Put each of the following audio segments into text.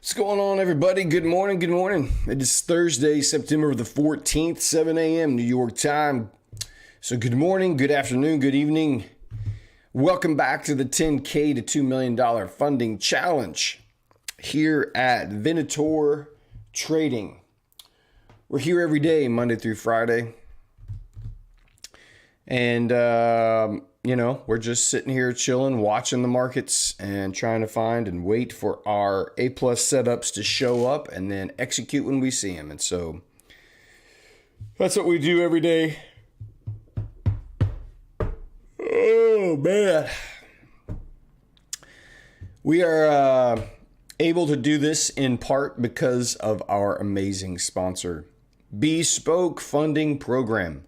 What's going on, everybody? Good morning. Good morning. It is Thursday, September the 14th, 7 a.m. New York time. So good morning, good afternoon, good evening. Welcome back to the 10K to $2 million funding challenge here at Venator Trading. We're here every day, Monday through Friday. And, we're just sitting here chilling, watching the markets and trying to find and wait for our A-plus setups to show up and then execute when we see them. And so that's what we do every day. Oh, man. We are able to do this in part because of our amazing sponsor, Bespoke Funding Program.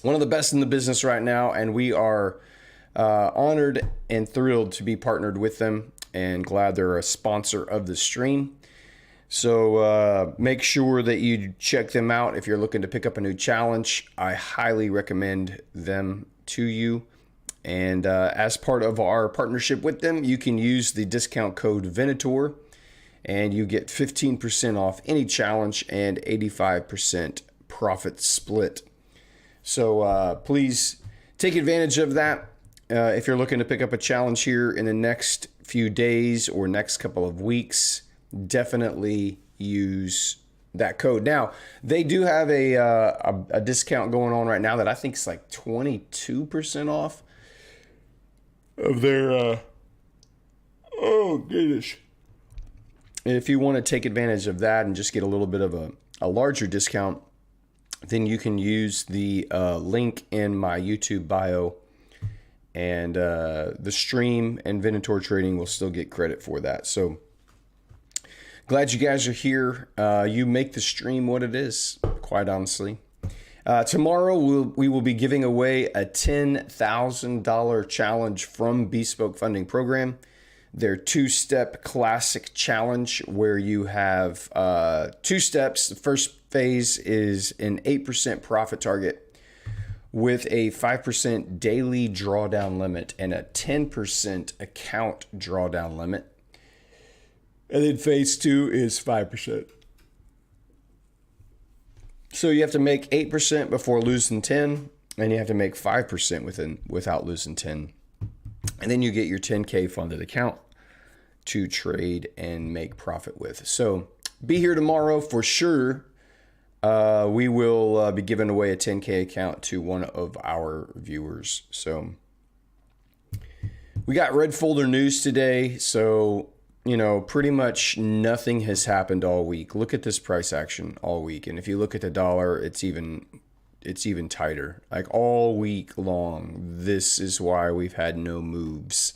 One of the best in the business right now, and we are honored and thrilled to be partnered with them and glad they're a sponsor of the stream. So make sure that you check them out if you're looking to pick up a new challenge. I highly recommend them to you. And as part of our partnership with them, you can use the discount code Venator and you get 15% off any challenge and 85% profit split. So please take advantage of that. If you're looking to pick up a challenge here in the next few days or next couple of weeks, definitely use that code. Now, they do have a discount going on right now that I think is like 22% off of their, oh goodness. If you want to take advantage of that and just get a little bit of a larger discount, then you can use the link in my YouTube bio, and the stream and Venator Trading will still get credit for that. So glad you guys are here. You make the stream what it is, quite honestly. Tomorrow we will be giving away a $10,000 challenge from Bespoke Funding Program. Their two-step classic challenge where you have two steps. The first phase is an 8% profit target with a 5% daily drawdown limit and a 10% account drawdown limit. And then phase two is 5%. So you have to make 8% before losing 10, and you have to make 5% without losing 10. And then you get your 10K funded account to trade and make profit with. So be here tomorrow for sure. We will be giving away a 10K account to one of our viewers. So we got red folder news today. So, pretty much nothing has happened all week. Look at this price action all week. And if you look at the dollar, it's even tighter. Like all week long, this is why we've had no moves.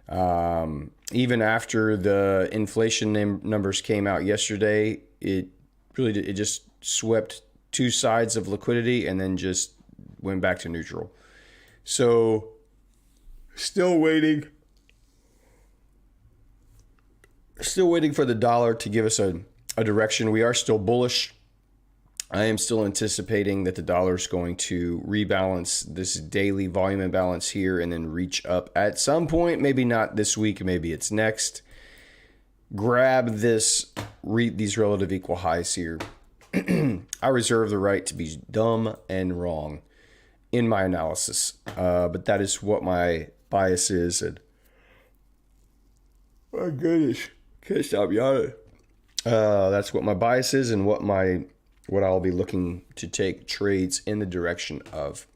Even after the inflation numbers came out yesterday, it just swept two sides of liquidity and then just went back to neutral. So still waiting for the dollar to give us a direction. We are still bullish. I am still anticipating that the dollar is going to rebalance this daily volume imbalance here and then reach up at some point. Maybe not this week, maybe it's next. Grab these relative equal highs here. I reserve the right to be dumb and wrong in my analysis, but that is what my bias is. And my goodness, can't stop yawning. That's what my bias is and what I'll be looking to take trades in the direction of.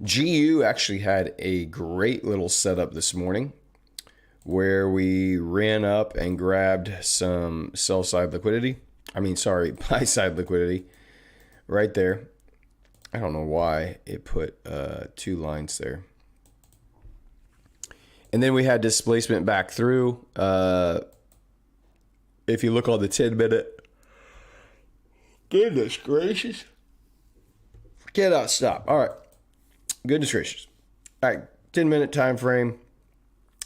GU actually had a great little setup this morning where we ran up and grabbed some buy-side liquidity right there. I don't know why it put two lines there. And then we had displacement back through. If you look on the 10-minute, goodness gracious. Cannot stop. All right. Goodness gracious. All right. 10-minute time frame.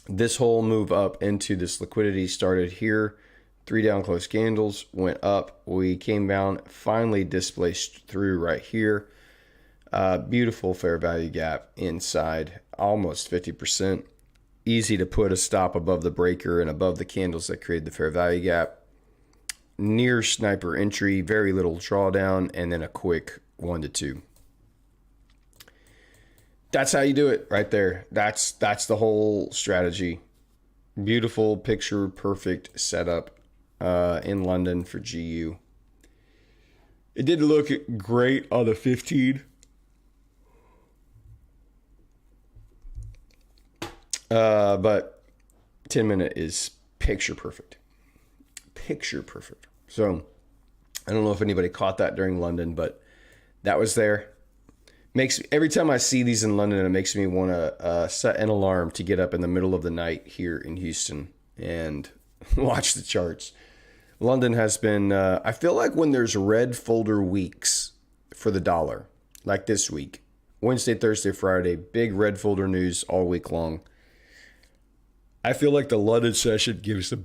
This whole move up into this liquidity started here. 3 down close candles, went up. We came down, finally displaced through right here. Beautiful fair value gap inside, almost 50%. easy to put a stop above the breaker and above the candles that create the fair value gap. Near sniper entry, very little drawdown, and then a quick 1 to 2. That's how you do it right there. That's the whole strategy. Beautiful picture, perfect setup in London for GU. It did look great on the 15. But 10 minute is picture perfect. Picture perfect. So I don't know if anybody caught that during London, but that was there. Every time I see these in London, it makes me want to set an alarm to get up in the middle of the night here in Houston and watch the charts. London has been, I feel like when there's red folder weeks for the dollar, like this week, Wednesday, Thursday, Friday, big red folder news all week long. I feel like the London session gives the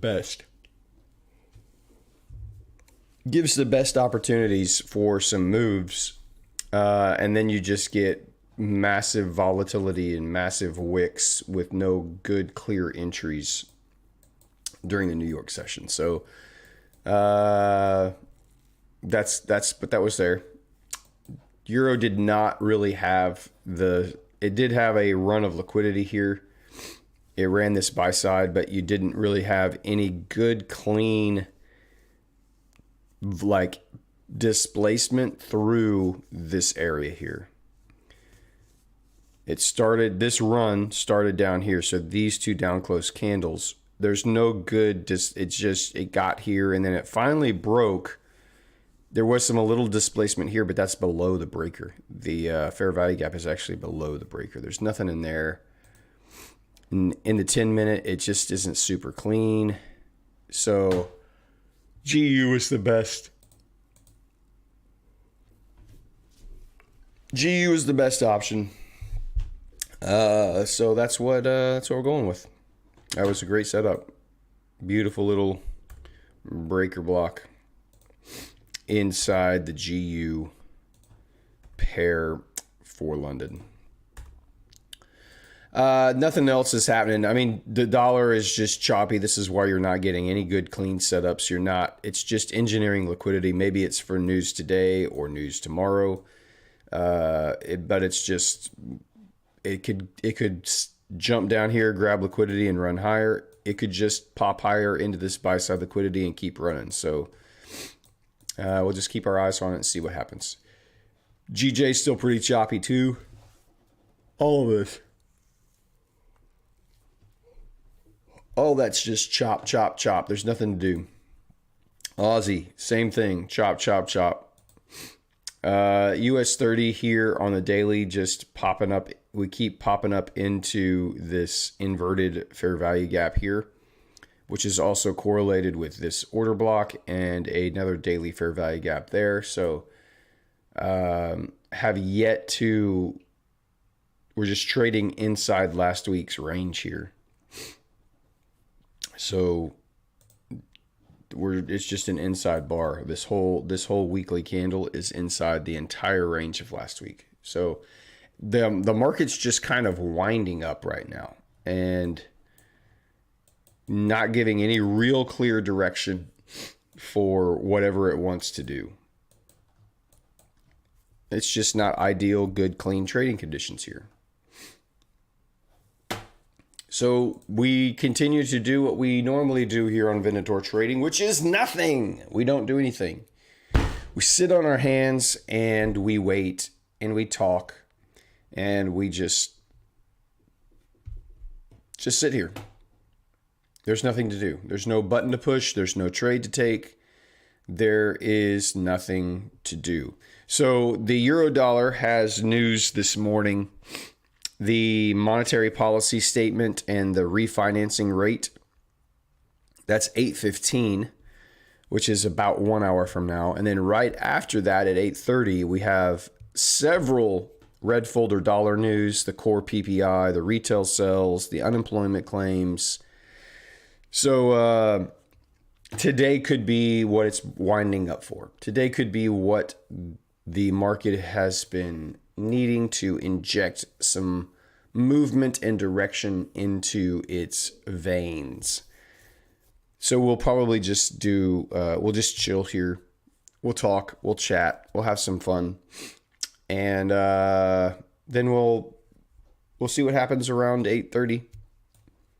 best opportunities for some moves. And then you just get massive volatility and massive wicks with no good clear entries during the New York session. So but that was there. Euro did not really have it did have a run of liquidity here. It ran this buy side, but you didn't really have any good clean like displacement through this area here. This run started down here. So these two down close candles, there's no good, it got here and then it finally broke. There was a little displacement here, but that's below the breaker. The fair value gap is actually below the breaker. There's nothing in there. In the 10 minute, it just isn't super clean. So GU is the best. GU is the best option. So that's what we're going with. That was a great setup. Beautiful little breaker block inside the GU pair for London. Nothing else is happening. I mean, the dollar is just choppy. This is why you're not getting any good clean setups. It's just engineering liquidity. Maybe it's for news today or news tomorrow. But it's just, it could jump down here, grab liquidity and run higher. It could just pop higher into this buy side liquidity and keep running. So, we'll just keep our eyes on it and see what happens. GJ is still pretty choppy too. All of this. All that's just chop, chop, chop. There's nothing to do. Aussie, same thing. Chop, chop, chop. US 30 here on the daily just popping up. We keep popping up into this inverted fair value gap here, which is also correlated with this order block and another daily fair value gap there. So have yet to, we're just trading inside last week's range here. So it's just an inside bar. This whole weekly candle is inside the entire range of last week. So the market's just kind of winding up right now and not giving any real clear direction for whatever it wants to do. It's just not ideal, good, clean trading conditions here. So we continue to do what we normally do here on Venator Trading, which is nothing. We don't do anything. We sit on our hands and we wait and we talk and we just sit here. There's nothing to do. There's no button to push. There's no trade to take. There is nothing to do. So the euro dollar has news this morning. The monetary policy statement and the refinancing rate, that's 8:15, which is about 1 hour from now. And then right after that at 8:30, we have several red folder dollar news, the core PPI, the retail sales, the unemployment claims. So today could be what it's winding up for. Today could be what the market has been needing to inject some movement and direction into its veins. So we'll probably just we'll just chill here. We'll talk, we'll chat, we'll have some fun. And then we'll see what happens around 8:30.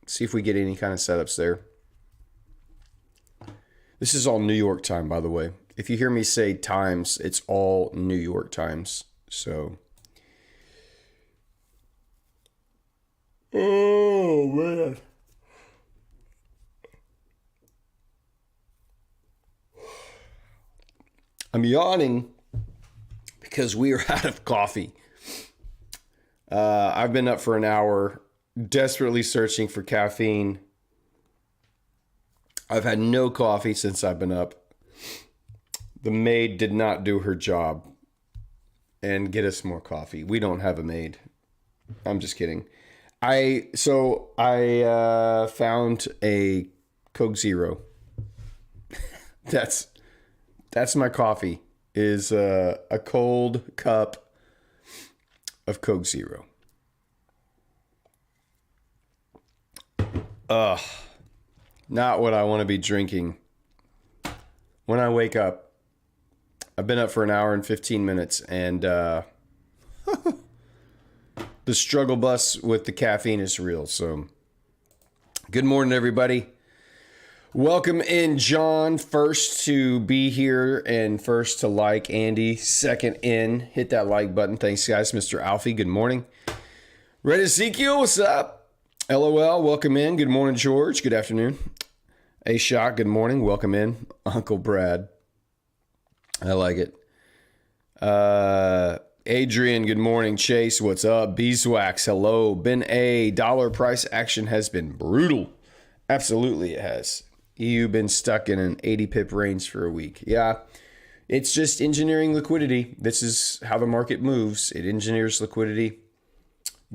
See if we get any kind of setups there. This is all New York time, by the way. If you hear me say times, it's all New York times. So, oh man, I'm yawning because we are out of coffee. I've been up for an hour, desperately searching for caffeine. I've had no coffee since I've been up. The maid did not do her job and get us more coffee. We don't have a maid. I'm just kidding. I found a Coke Zero. That's my coffee. Is a cold cup of Coke Zero. Not what I want to be drinking when I wake up. I've been up for an hour and 15 minutes, and the struggle bus with the caffeine is real. So, good morning, everybody. Welcome in, John. First to be here and first to like. Andy, second in. Hit that like button. Thanks, guys. Mr. Alfie, good morning. Red Ezekiel, what's up? LOL, welcome in. Good morning, George. Good afternoon. A Shot, good morning. Welcome in. Uncle Brad. I like it. Adrian, good morning. Chase, what's up? Beeswax, hello. Ben A, dollar price action has been brutal. Absolutely it has. You've been stuck in an 80 pip range for a week. Yeah, it's just engineering liquidity. This is how the market moves. It engineers liquidity,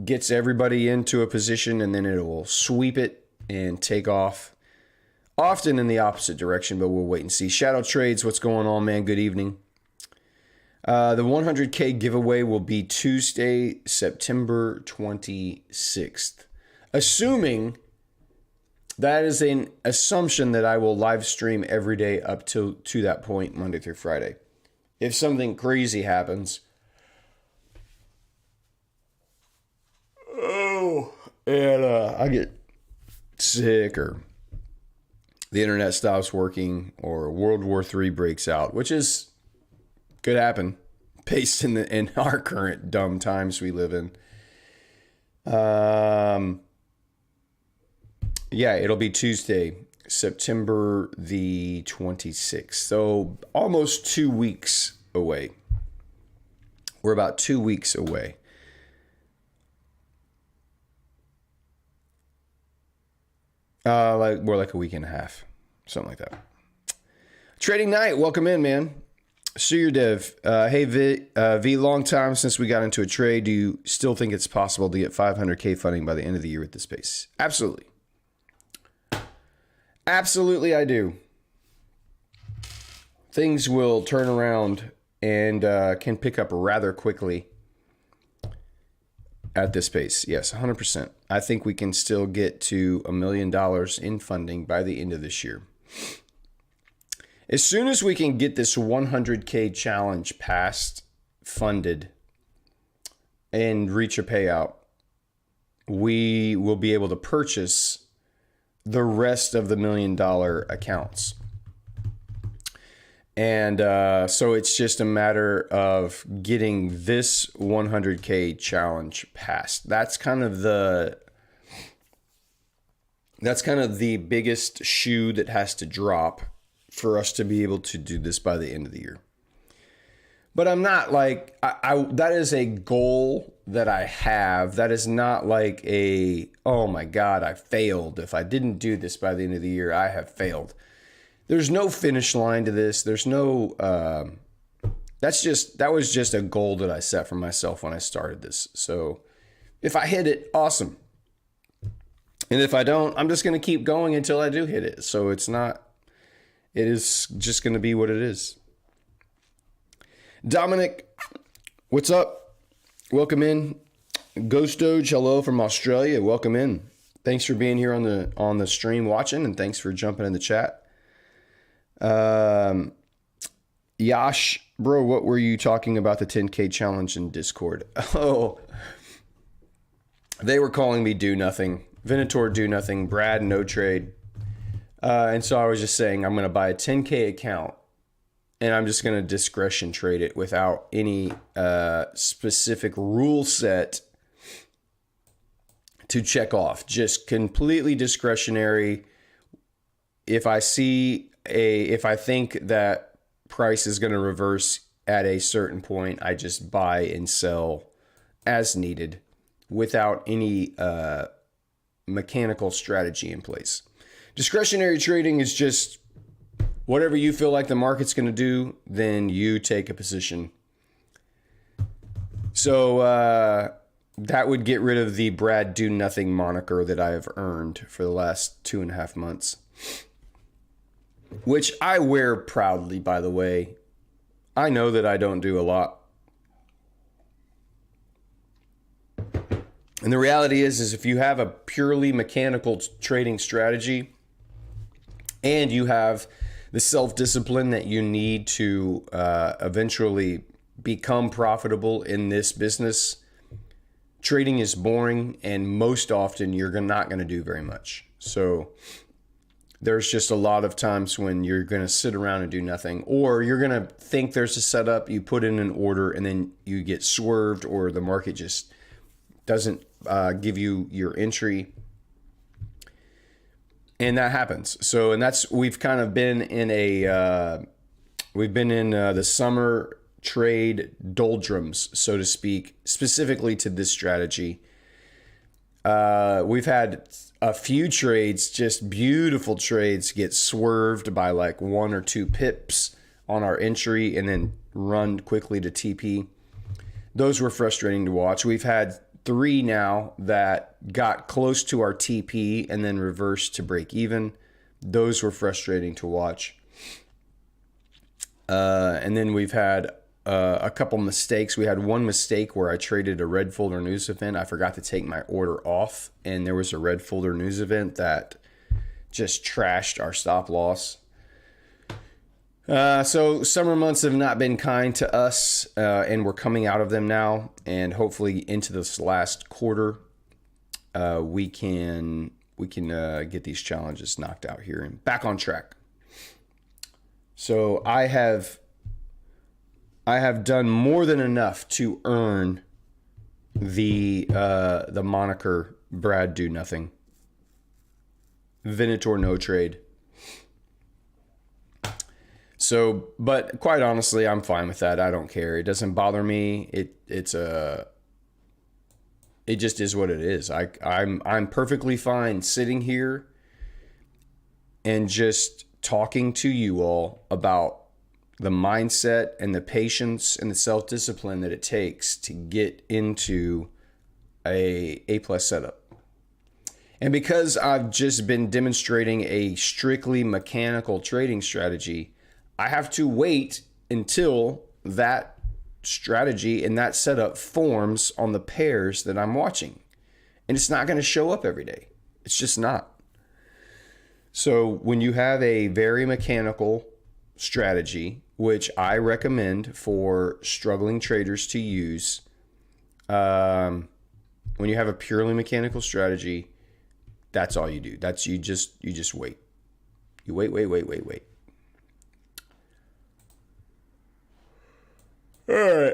gets everybody into a position, and then it will sweep it and take off. Often in the opposite direction, but we'll wait and see. Shadow Trades, what's going on, man? Good evening. The 100K giveaway will be Tuesday, September 26th. Assuming that is an assumption that I will live stream every day up to that point, Monday through Friday. If something crazy happens, and I get sick, or the internet stops working, or World War III breaks out, which could happen based in our current dumb times we live in. Yeah, it'll be Tuesday, September the 26th. So almost 2 weeks away. We're about 2 weeks away. More like a week and a half, something like that. Trading Night, welcome in, man. Suyer Dev, hey V, long time since we got into a trade. Do you still think it's possible to get 500K funding by the end of the year at this pace? Absolutely. Absolutely, I do. Things will turn around and can pick up rather quickly at this pace. Yes, 100%. I think we can still get to $1 million in funding by the end of this year. As soon as we can get this 100K challenge passed, funded, and reach a payout, we will be able to purchase the rest of the $1 million accounts. And so it's just a matter of getting this 100K challenge passed. That's kind of the biggest shoe that has to drop for us to be able to do this by the end of the year. But I'm not like, that is a goal that I have. That is not like oh my God, I failed. If I didn't do this by the end of the year, I have failed. There's no finish line to this. There's no, that was just a goal that I set for myself when I started this. So if I hit it, awesome. And if I don't, I'm just going to keep going until I do hit it. So it is just going to be what it is. Dominic, what's up? Welcome in. Ghost Doge, hello from Australia. Welcome in. Thanks for being here on the stream watching, and thanks for jumping in the chat. Yash, bro, what were you talking about the 10K challenge in Discord? Oh, they were calling me do nothing. Venator do nothing. Brad no trade. And so I was just saying I'm going to buy a 10K account and I'm just going to discretion trade it without any specific rule set to check off. Just completely discretionary. If I think that price is going to reverse at a certain point, I just buy and sell as needed without any mechanical strategy in place. Discretionary trading is just whatever you feel like the market's going to do, then you take a position. So that would get rid of the Brad Do Nothing moniker that I have earned for the last 2.5 months. Which I wear proudly, by the way. I know that I don't do a lot. And the reality is if you have a purely mechanical trading strategy and you have the self-discipline that you need to eventually become profitable in this business, trading is boring, and most often you're not going to do very much. So there's just a lot of times when you're going to sit around and do nothing, or you're going to think there's a setup, you put in an order, and then you get swerved, or the market just doesn't give you your entry. And that happens. So, and we've kind of been in the summer trade doldrums, so to speak, specifically to this strategy. We've had a few trades, just beautiful trades, get swerved by like 1 or 2 pips on our entry and then run quickly to TP. Those were frustrating to watch. We've had 3 now that got close to our TP and then reversed to break even. Those were frustrating to watch. And then we've had a couple mistakes. We had one mistake where I traded a red folder news event. I forgot to take my order off, and there was a red folder news event that just trashed our stop loss. So summer months have not been kind to us, and we're coming out of them now, and hopefully into this last quarter, we can get these challenges knocked out here and back on track. So I have done more than enough to earn the moniker Brad Do Nothing, Venator No Trade. So, but quite honestly, I'm fine with that. I don't care. It doesn't bother me. It just is what it is. I'm perfectly fine sitting here and just talking to you all about the mindset and the patience and the self-discipline that it takes to get into a A+ setup. And because I've just been demonstrating a strictly mechanical trading strategy, I have to wait until that strategy and that setup forms on the pairs that I'm watching. And it's not going to show up every day. It's just not. So when you have a very mechanical strategy, which I recommend for struggling traders to use, when you have a purely mechanical strategy, that's all you do. You just wait. You wait. All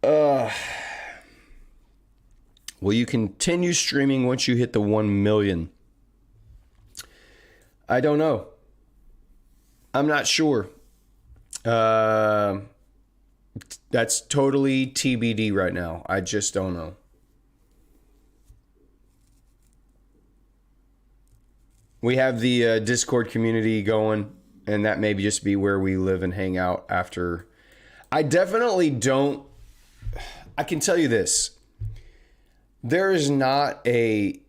right. Will you continue streaming once you hit the 1 million? I don't know. I'm not sure. That's totally TBD right now. I just don't know. We have the Discord community going, and that may just be where we live and hang out after. I definitely don't. I can tell you this. There is not a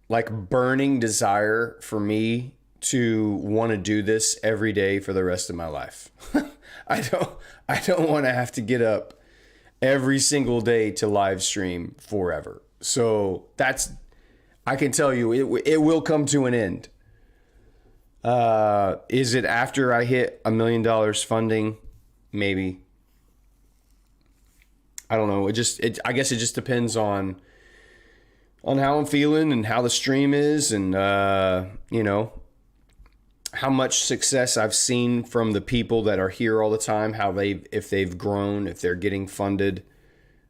burning desire for me to want to do this every day for the rest of my life. I don't want to have to get up every single day to live stream forever. So I can tell you, it will come to an end. Is it after I hit $1 million funding? Maybe. I don't know. I guess it just depends on how I'm feeling and how the stream is, and how much success I've seen from the people that are here all the time, if they've grown, if they're getting funded.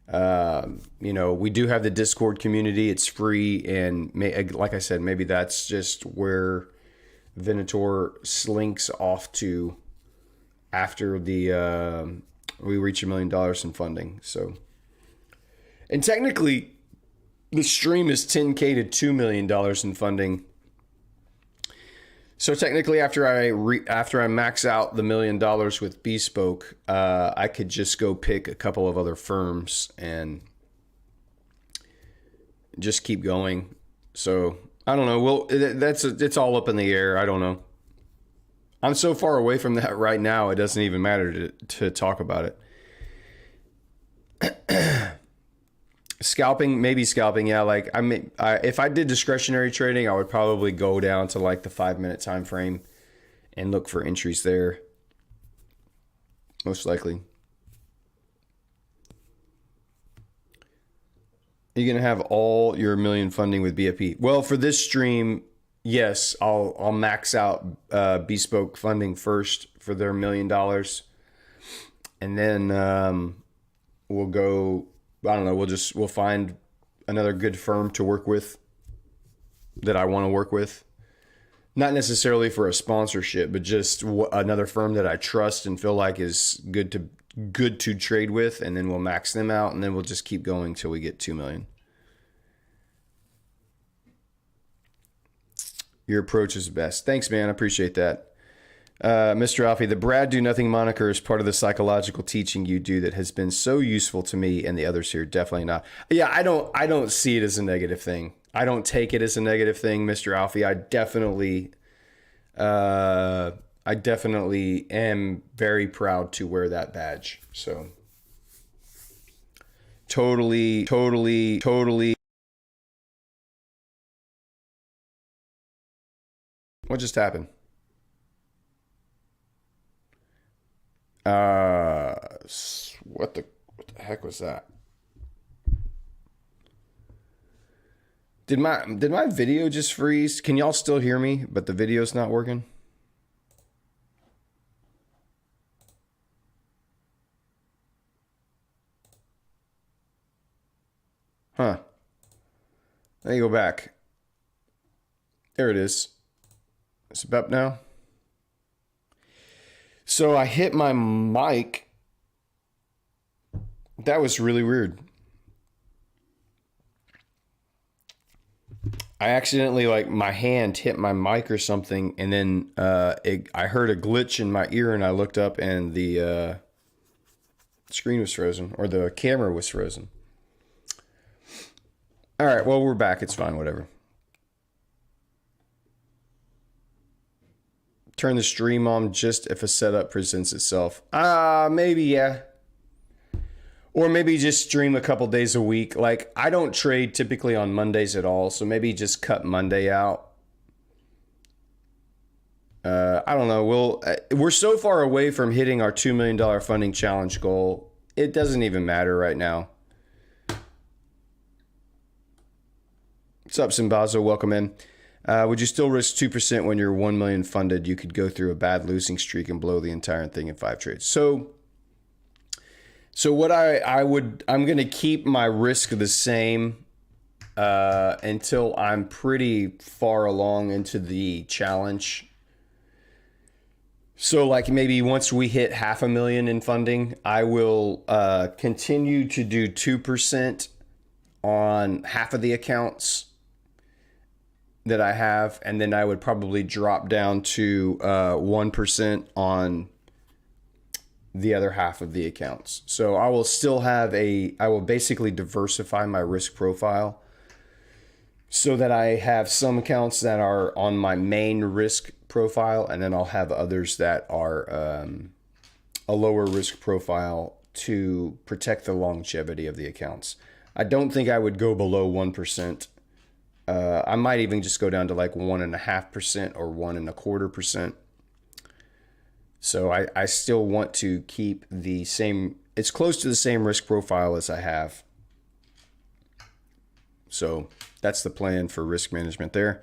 We do have the Discord community. It's free, and like I said, maybe that's just where Venator slinks off to after we reach $1 million in funding. So, and technically, the stream is $10K to $2 million in funding. So technically, after I max out the $1 million with Bespoke, I could just go pick a couple of other firms and just keep going. So I don't know. Well, it's all up in the air. I don't know. I'm so far away from that right now, it doesn't even matter to talk about it. Scalping, maybe scalping. Yeah. Like if I did discretionary trading, I would probably go down to like the 5-minute time frame and look for entries there. Most likely. You're going to have all your $1 million funding with BFP. Well, for this stream, yes, I'll max out Bespoke funding first for their $1 million. And then we'll go, I don't know, we'll find another good firm to work with that I want to work with. Not necessarily for a sponsorship, but just another firm that I trust and feel like is good to trade with, and then we'll max them out, and then we'll just keep going till we get 2 million. Your approach is best. Thanks, man. I appreciate that. Mr. Alfie, the Brad Do Nothing moniker is part of the psychological teaching you do that has been so useful to me and the others here. Definitely not. Yeah, I don't see it as a negative thing. I don't take it as a negative thing, Mr. Alfie. I definitely am very proud to wear that badge. So totally. What just happened? What the heck was that? Did my video just freeze? Can y'all still hear me, but the video's not working? Huh. Let me go back. There it is. Is it up now? So I hit my mic. That was really weird. I accidentally, like, my hand hit my mic or something, and then I heard a glitch in my ear, and I looked up, and the screen was frozen, or the camera was frozen. All right, well, we're back. It's fine, whatever. Turn the stream on just if a setup presents itself. Maybe, yeah. Or maybe just stream a couple days a week. Like, I don't trade typically on Mondays at all, so maybe just cut Monday out. I don't know. We're so far away from hitting our $2 million funding challenge goal. It doesn't even matter right now. What's up, Simbazo? Welcome in. Would you still risk 2% when you're 1 million funded? You could go through a bad losing streak and blow the entire thing in 5 trades. So what I'm going to keep my risk the same until I'm pretty far along into the challenge. So like maybe once we hit 500,000 in funding, I will continue to do 2% on half of the accounts that I have, and then I would probably drop down to 1% on the other half of the accounts. So I will still have I will basically diversify my risk profile so that I have some accounts that are on my main risk profile, and then I'll have others that are a lower risk profile to protect the longevity of the accounts. I don't think I would go below 1%. I might even just go down to like 1.5% or 1.25%. So I still want to keep the same, it's close to the same risk profile as I have. So that's the plan for risk management there.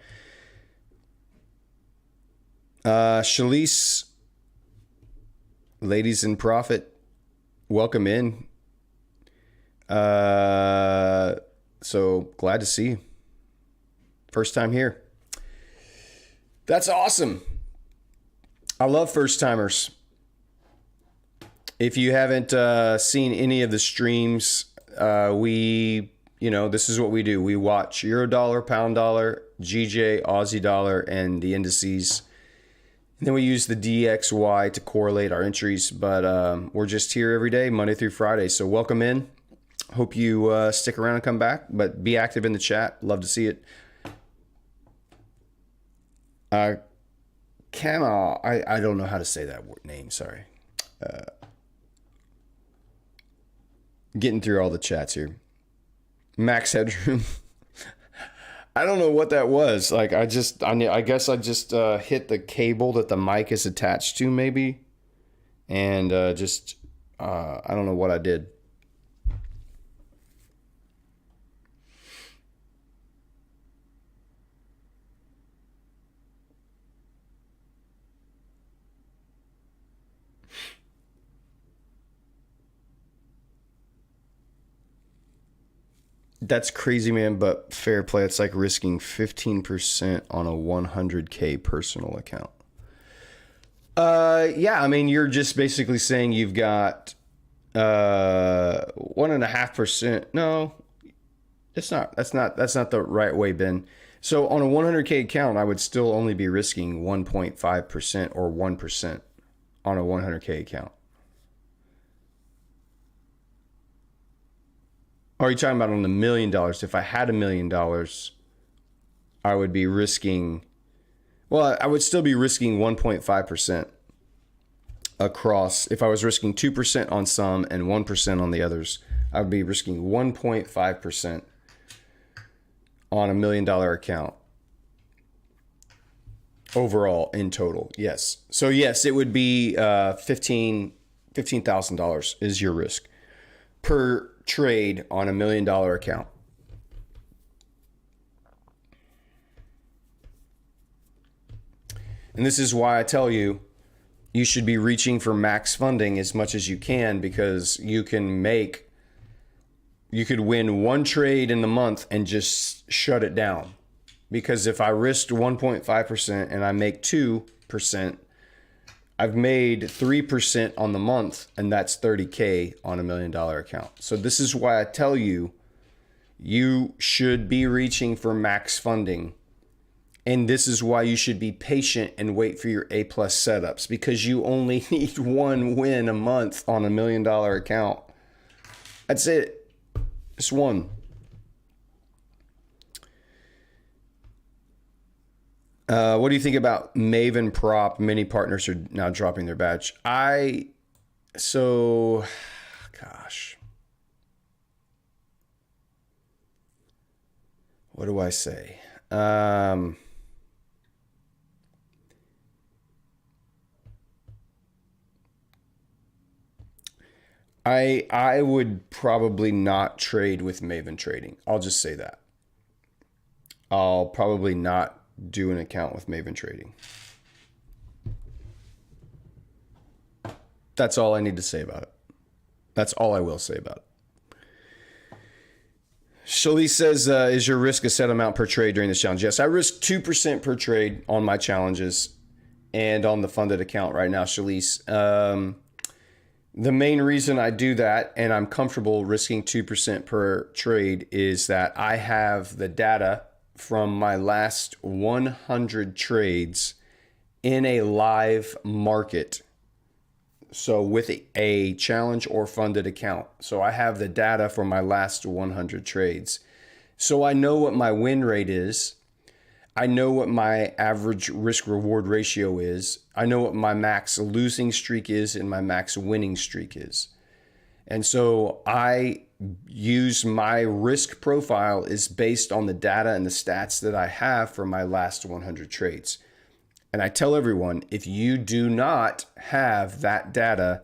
Shalise, ladies in profit, welcome in. So glad to see you. First time here. That's awesome. I love first timers. If you haven't seen any of the streams, this is what we do. We watch Eurodollar, Pound Dollar, GJ, Aussie Dollar, and the indices. And then we use the DXY to correlate our entries. But we're just here every day, Monday through Friday. So welcome in. Hope you stick around and come back. But be active in the chat. Love to see it. Kama, I don't know how to say that name. Sorry. Getting through all the chats here. Max Headroom. I don't know what that was. Like I guess I just hit the cable that the mic is attached to maybe. And I don't know what I did. That's crazy, man, but fair play. It's like risking 15% on a 100K personal account. Yeah, I mean, you're just basically saying you've got 1.5%. No, it's not. That's not the right way, Ben. So on a 100K account, I would still only be risking 1.5% or 1% on a 100K account. Are you talking about on $1 million? If I had $1 million, I would be risking, I would still be risking 1.5% across. If I was risking 2% on some and 1% on the others, I would be risking 1.5% on $1 million account overall in total. Yes. So yes, it would be $15,000 is your risk per trade on $1 million account. And this is why I tell you, you should be reaching for max funding as much as you can, because you could win one trade in the month and just shut it down. Because if I risked 1.5% and I make 2%, I've made 3% on the month, and that's $30K on $1 million account. So this is why I tell you, you should be reaching for max funding. And this is why you should be patient and wait for your A+ setups, because you only need one win a month on $1 million account. That's it. Just one. What do you think about Maven Prop? Many partners are now dropping their badge. What do I say? I would probably not trade with Maven Trading. I'll just say that. I'll probably not do an account with Maven Trading. That's all I need to say about it. That's all I will say about it. Shalise says, is your risk a set amount per trade during this challenge? Yes, I risk 2% per trade on my challenges and on the funded account right now, Shalise. The main reason I do that, and I'm comfortable risking 2% per trade, is that I have the data from my last 100 trades in a live market. So with a challenge or funded account. So I have the data from my last 100 trades. So I know what my win rate is. I know what my average risk reward ratio is. I know what my max losing streak is and my max winning streak is. And so I use my risk profile is based on the data and the stats that I have for my last 100 trades. And I tell everyone, if you do not have that data,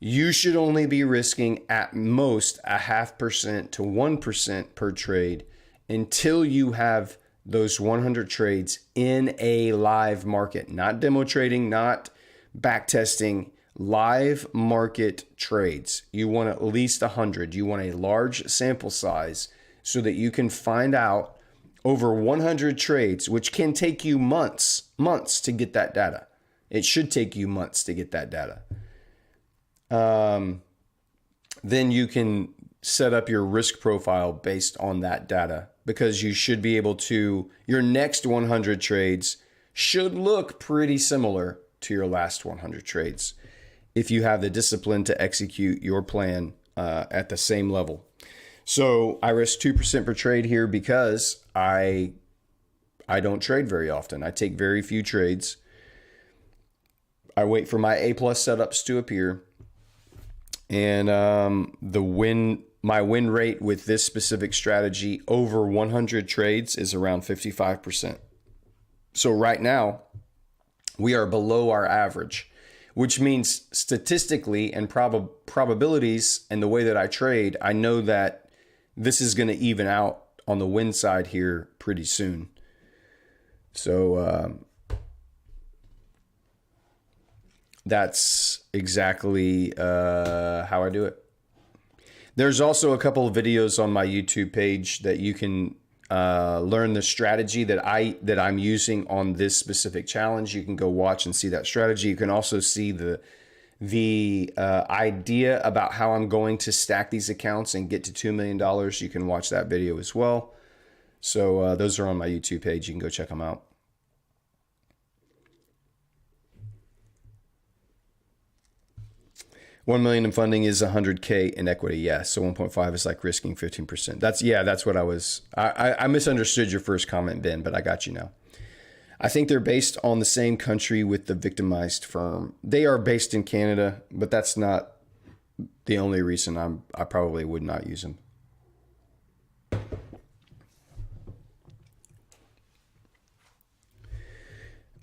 you should only be risking at most 0.5% to 1% per trade until you have those 100 trades in a live market, not demo trading, not back testing, live market trades. You want at least 100. You want a large sample size so that you can find out over 100 trades, which can take you months to get that data. It should take you months to get that data. Then you can set up your risk profile based on that data, because you should be able to, your next 100 trades should look pretty similar to your last 100 trades if you have the discipline to execute your plan at the same level. So I risk 2% per trade here because I don't trade very often. I take very few trades. I wait for my A+ setups to appear. And my win rate with this specific strategy over 100 trades is around 55%. So right now, we are below our average, which means statistically and probabilities and the way that I trade, I know that this is going to even out on the win side here pretty soon. So that's exactly how I do it. There's also a couple of videos on my YouTube page that you can learn the strategy that I'm using on this specific challenge. You can go watch and see that strategy. You can also see the idea about how I'm going to stack these accounts and get to $2 million. You can watch that video as well. So those are on my YouTube page. You can go check them out. $1 million in funding is $100K in equity. Yeah. So 1.5 is like risking 15%. That's what I misunderstood your first comment, Ben, but I got you now. I think they're based on the same country with the victimized firm. They are based in Canada, but that's not the only reason I probably would not use them.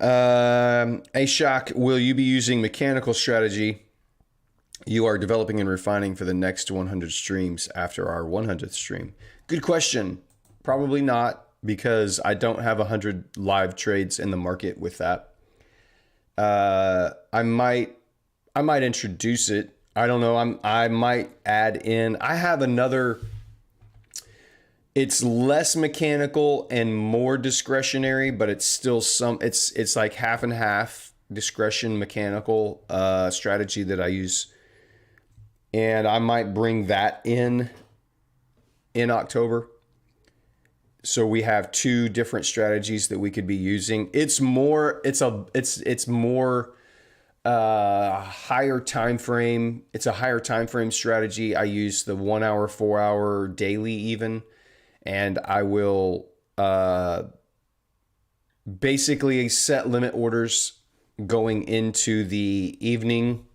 Ashok, will you be using mechanical strategy you are developing and refining for the next 100 streams after our 100th stream? Good question. Probably not, because I don't have 100 live trades in the market with that. I might introduce it. I don't know. I might add in. I have another. It's less mechanical and more discretionary, but it's still it's like half and half discretion mechanical strategy that I use. And I might bring that in October. So we have two different strategies that we could be using. It's more higher time frame. It's a higher time frame strategy. I use the 1 hour, 4 hour daily even, and I will basically set limit orders going into the evening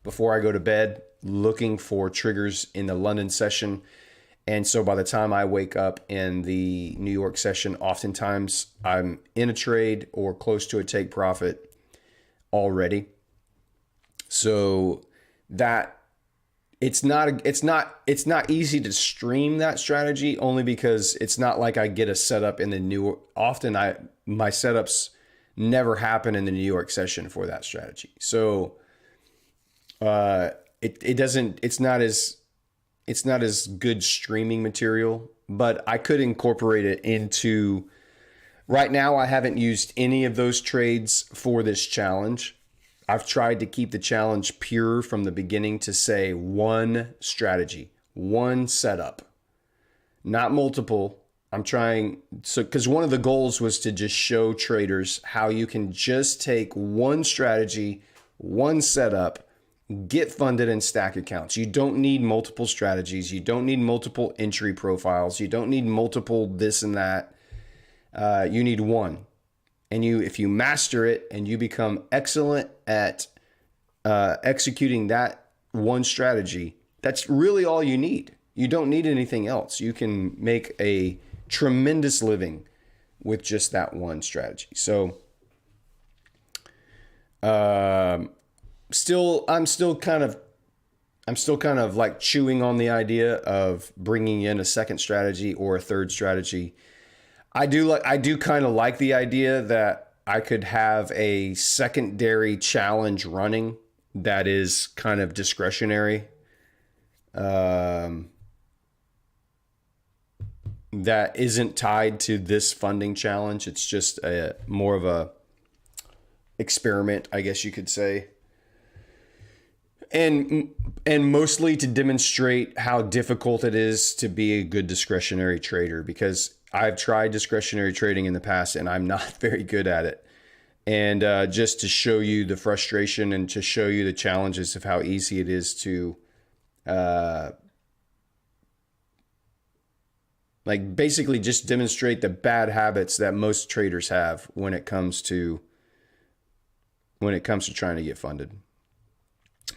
before I go to bed, looking for triggers in the London session. And so by the time I wake up in the New York session, oftentimes I'm in a trade or close to a take profit already. So that it's not easy to stream that strategy, only because it's not like I get a setup in the New. Often my setups never happen in the New York session for that strategy. So it's not as good streaming material, but I could incorporate it into. Right now, I haven't used any of those trades for this challenge. I've tried to keep the challenge pure from the beginning to say one strategy, one setup, not multiple. I'm trying, because one of the goals was to just show traders how you can just take one strategy, one setup, get funded and stack accounts. You don't need multiple strategies. You don't need multiple entry profiles. You don't need multiple this and that. You need one. And if you master it and you become excellent at executing that one strategy, That's really all you need. You don't need anything else. You can make a tremendous living with just that one strategy. So, I'm still kind of like chewing on the idea of bringing in a second strategy or a third strategy. I do kind of like the idea that I could have a secondary challenge running that is kind of discretionary. That isn't tied to this funding challenge. It's just more of a experiment, I guess you could say. And mostly to demonstrate how difficult it is to be a good discretionary trader, because I've tried discretionary trading in the past and I'm not very good at it. And just to show you the frustration and to show you the challenges of how easy it is to like basically just demonstrate the bad habits that most traders have when it comes to trying to get funded.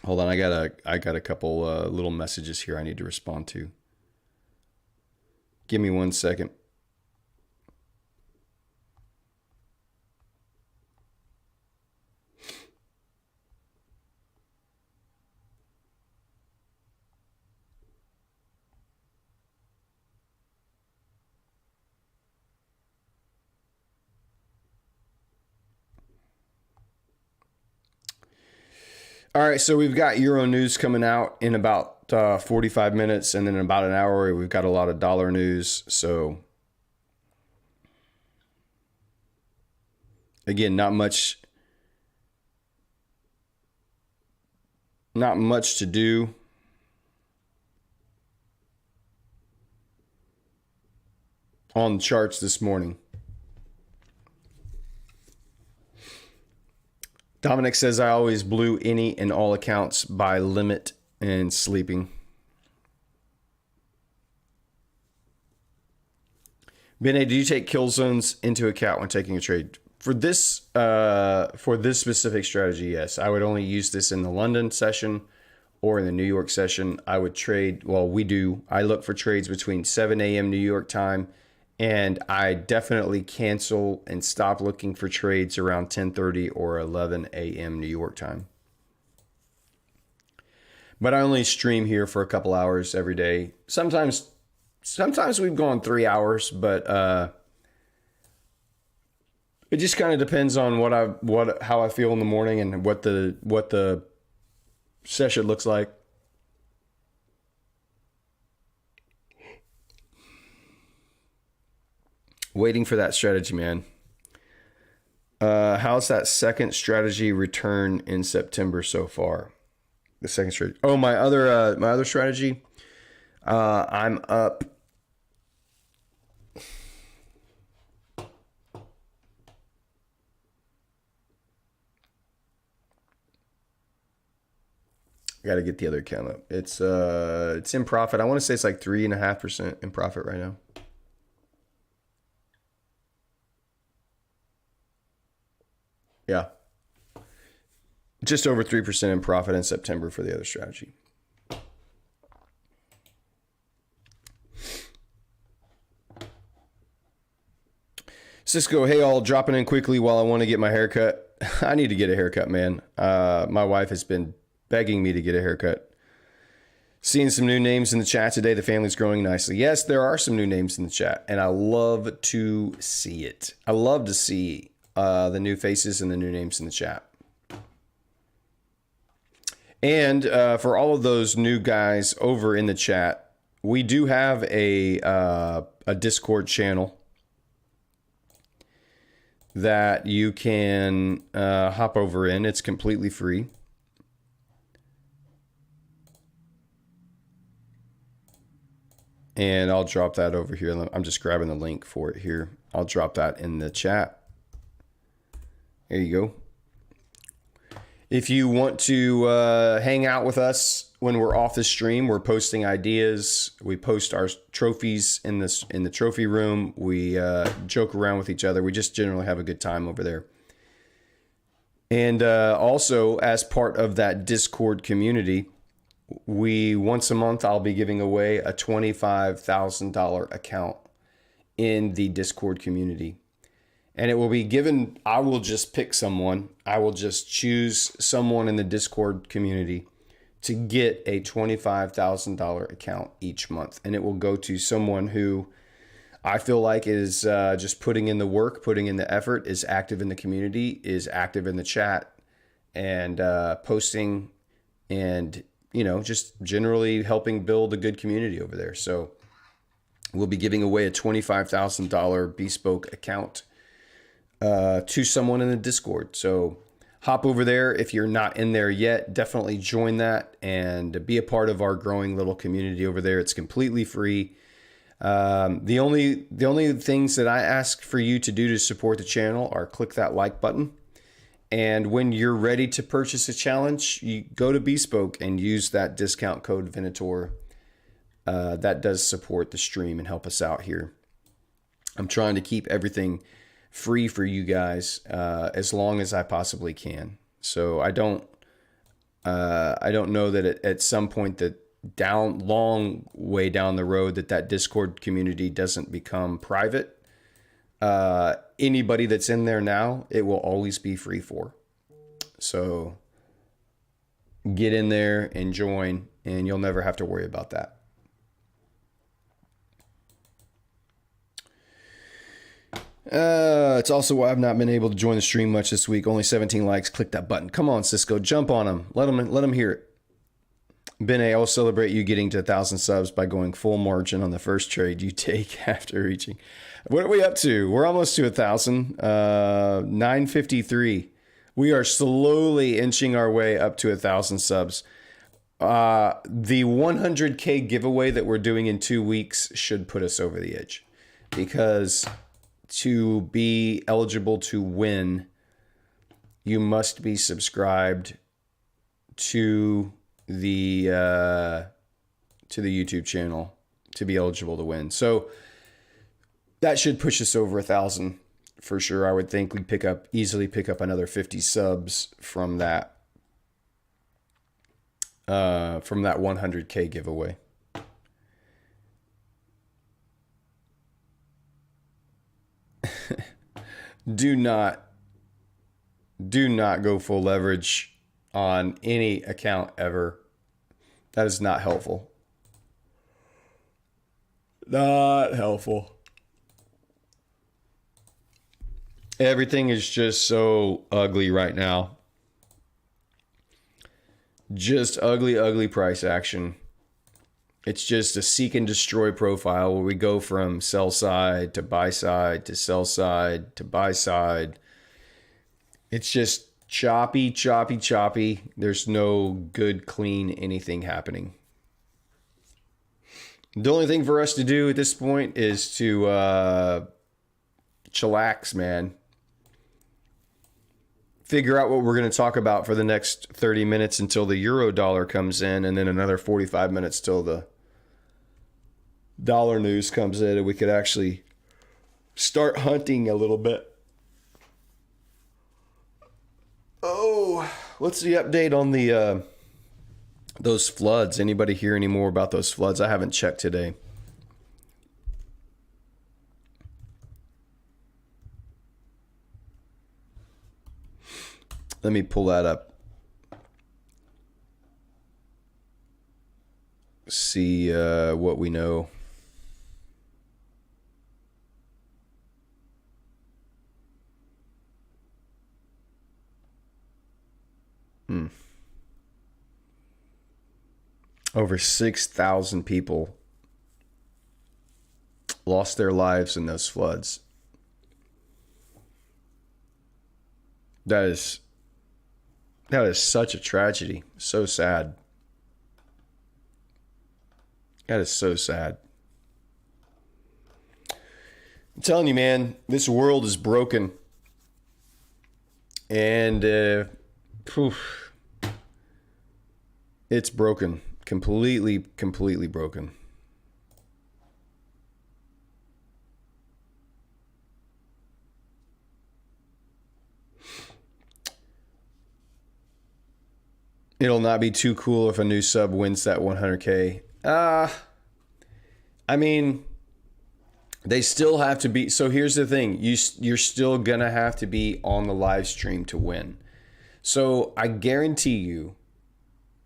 Hold on, I got a couple little messages here I need to respond to. Give me 1 second. All right, so we've got Euro news coming out in about 45 minutes, and then in about an hour, we've got a lot of dollar news. So, again, not much to do. On the charts this morning. Dominic says, I always blew any and all accounts by limit and sleeping. Bene, do you take kill zones into account when taking a trade? For this specific strategy, yes. I would only use this in the London session or in the New York session. I would trade, I look for trades between 7 a.m. New York time, and I definitely cancel and stop looking for trades around 10:30 or 11 a.m. New York time. But I only stream here for a couple hours every day. Sometimes we've gone 3 hours, but it just kind of depends on how I feel in the morning and what the session looks like. Waiting for that strategy, man. How's that second strategy return in September so far? The second strategy. Oh, my other strategy. I'm up. Got to get the other account up. It's in profit. I want to say it's like 3.5% in profit right now. Yeah. Just over 3% in profit in September for the other strategy. Cisco, hey all, dropping in quickly while I want to get my haircut. I need to get a haircut, man. My wife has been begging me to get a haircut. Seeing some new names in the chat today. The family's growing nicely. Yes, there are some new names in the chat, and I love to see it. I love to see the new faces and the new names in the chat. And for all of those new guys over in the chat, we do have a Discord channel that you can hop over in. It's completely free. And I'll drop that over here. I'm just grabbing the link for it here. I'll drop that in the chat. There you go. If you want to hang out with us when we're off the stream, we're posting ideas. We post our trophies in the trophy room. We joke around with each other. We just generally have a good time over there. And also, as part of that Discord community, Once a month, I'll be giving away a $25,000 account in the Discord community. And it will be given, I will just pick someone. I will just choose someone in the Discord community to get a $25,000 account each month. And it will go to someone who I feel like is just putting in the work, putting in the effort, is active in the community, is active in the chat, and posting, and, you know, just generally helping build a good community over there. So we'll be giving away a $25,000 bespoke account to someone in the Discord. So hop over there. If you're not in there yet, definitely join that and be a part of our growing little community over there. It's completely free. The only things that I ask for you to do to support the channel are click that like button. And when you're ready to purchase a challenge, you go to Bespoke and use that discount code Venator. That does support the stream and help us out here. I'm trying to keep everything free for you guys as long as I possibly can. So I don't know that at some point that long way down the road that Discord community doesn't become private. Anybody that's in there now, it will always be free for. So get in there and join, and you'll never have to worry about that. It's also why I've not been able to join the stream much this week. Only 17 likes. Click that button. Come on, Cisco. Jump on them. Let them hear it. Bene, I'll celebrate you getting to 1,000 subs by going full margin on the first trade you take after reaching. What are we up to? We're almost to 1,000. 953. We are slowly inching our way up to 1,000 subs. The 100K giveaway that we're doing in 2 weeks should put us over the edge, because to be eligible to win, you must be subscribed to the YouTube channel to be eligible to win. So that should push us over 1,000 for sure. I would think we'd easily pick up another 50 subs from that 100K giveaway. Do not go full leverage on any account ever. That is not helpful. Not helpful. Everything is just so ugly right now. Just ugly price action. It's just a seek and destroy profile where we go from sell side to buy side to sell side to buy side. It's just choppy. There's no good, clean anything happening. The only thing for us to do at this point is to chillax, man. Figure out what we're going to talk about for the next 30 minutes until the euro dollar comes in, and then another 45 minutes till the dollar news comes in, and we could actually start hunting a little bit. Oh, what's the update on the those floods? Anybody hear any more about those floods? I haven't checked today. Let me pull that up. See what we know. Over 6,000 people lost their lives in those floods. That is such a tragedy. So sad. That is so sad. I'm telling you, man, this world is broken. And it's broken. Completely broken. It'll not be too cool if a new sub wins that 100K. I mean, they still have to be. So here's the thing. You're still going to have to be on the live stream to win. So I guarantee you,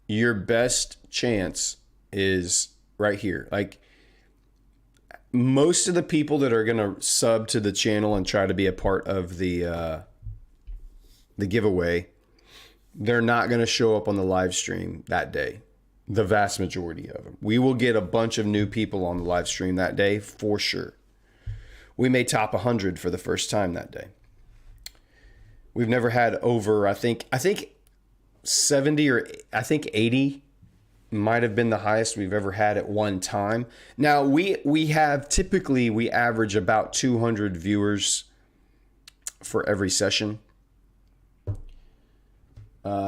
your best chance is right here. Like, most of the people that are going to sub to the channel and try to be a part of the giveaway, they're not going to show up on the live stream that day. The vast majority of them. We will get a bunch of new people on the live stream that day for sure. We may top 100 for the first time that day. We've never had over, I think 70 or I think 80 might have been the highest we've ever had at one time. Now we have typically, we average about 200 viewers for every session.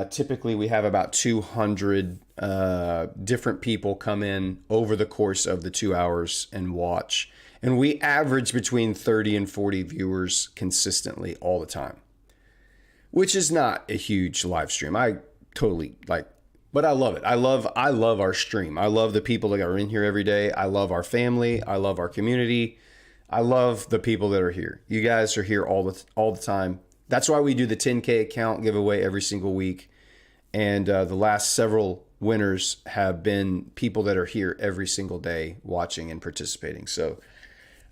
Typically we have about 200 different people come in over the course of the 2 hours and watch. And we average between 30 and 40 viewers consistently all the time, which is not a huge live stream. I totally but I love it. I love our stream. I love the people that are in here every day. I love our family. I love our community. I love the people that are here. You guys are here all the time. That's why we do the 10K account giveaway every single week. And the last several winners have been people that are here every single day watching and participating. So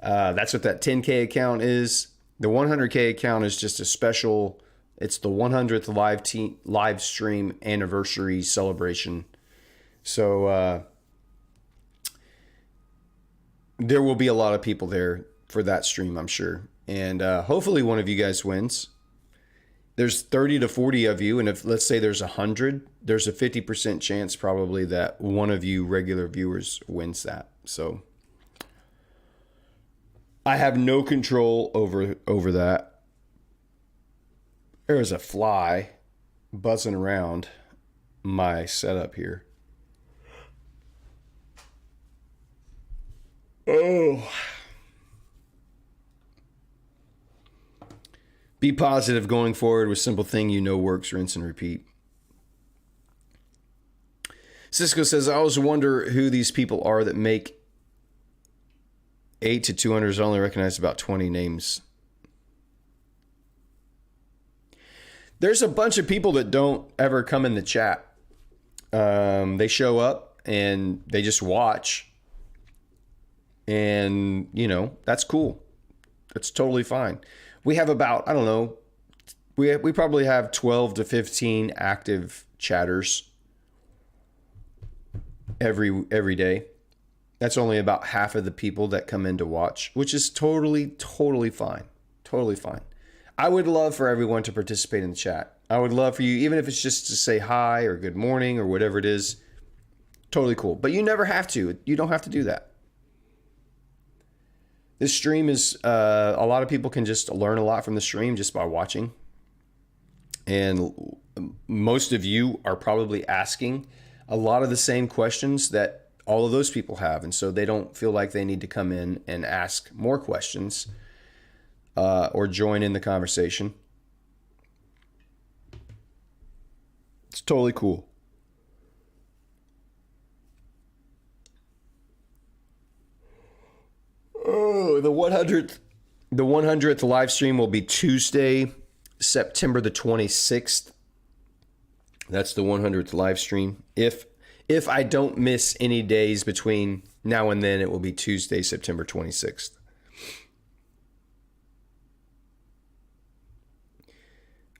that's what that 10K account is. The 100K account is just a special. It's the 100th live stream anniversary celebration. So there will be a lot of people there for that stream, I'm sure. And hopefully one of you guys wins. There's 30 to 40 of you, and if let's say there's 100, there's a 50% chance probably that one of you regular viewers wins that. So I have no control over that. There is a fly buzzing around my setup here. Oh. Be positive going forward with simple thing you know works, rinse and repeat. Cisco says, I always wonder who these people are that make 8 to 200s. I only recognize about 20 names. There's a bunch of people that don't ever come in the chat. They show up and they just watch. And, you know, that's cool. That's totally fine. We have about, I don't know, we probably have 12 to 15 active chatters every day. That's only about half of the people that come in to watch, which is totally fine. Totally fine. I would love for everyone to participate in the chat. I would love for you, even if it's just to say hi or good morning or whatever it is, totally cool. But you never have to. You don't have to do that. This stream is, a lot of people can just learn a lot from the stream just by watching. And most of you are probably asking a lot of the same questions that all of those people have. And so they don't feel like they need to come in and ask more questions or join in the conversation. It's totally cool. Oh, the 100th live stream will be Tuesday, September the 26th. That's the 100th live stream. If I don't miss any days between now and then, it will be Tuesday, September 26th.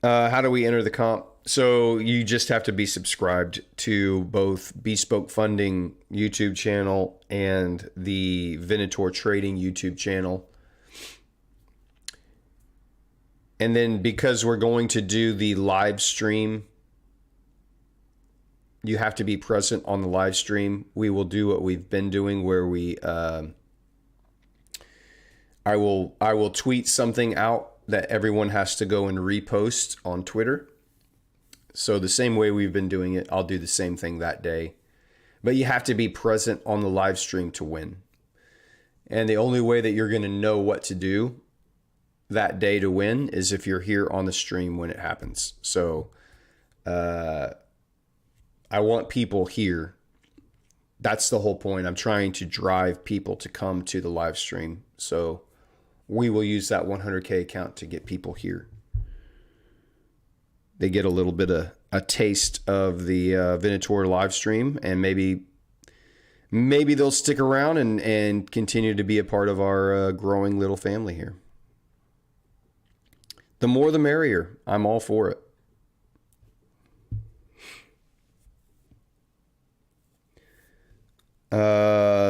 How do we enter the comp? So you just have to be subscribed to both Bespoke Funding YouTube channel and the Venator Trading YouTube channel. And then because we're going to do the live stream, you have to be present on the live stream. We will do what we've been doing where we I will tweet something out that everyone has to go and repost on Twitter. So the same way we've been doing it, I'll do the same thing that day. But you have to be present on the live stream to win. And the only way that you're going to know what to do that day to win is if you're here on the stream when it happens. So I want people here. That's the whole point. I'm trying to drive people to come to the live stream. So we will use that 100K account to get people here. They get a little bit of a taste of the Venator live stream, and maybe they'll stick around and continue to be a part of our growing little family here. The more the merrier. I'm all for it.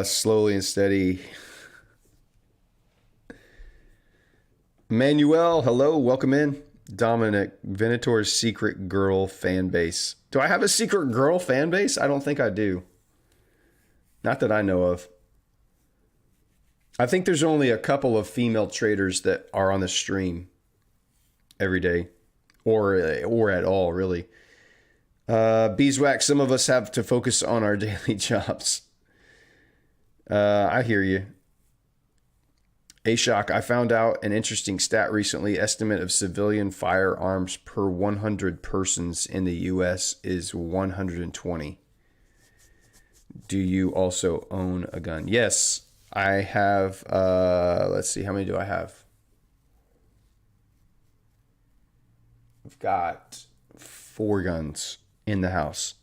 Slowly and steady. Manuel, hello, welcome in. Dominic, Venator's secret girl fan base. Do I have a secret girl fan base? I don't think I do. Not that I know of. I think there's only a couple of female traders that are on the stream every day, or at all, really. Beeswax, some of us have to focus on our daily jobs. I hear you. Ashok, I found out an interesting stat recently. Estimate of civilian firearms per 100 persons in the U.S. is 120. Do you also own a gun? Yes, I have. Let's see, how many do I have? I've got 4 guns in the house.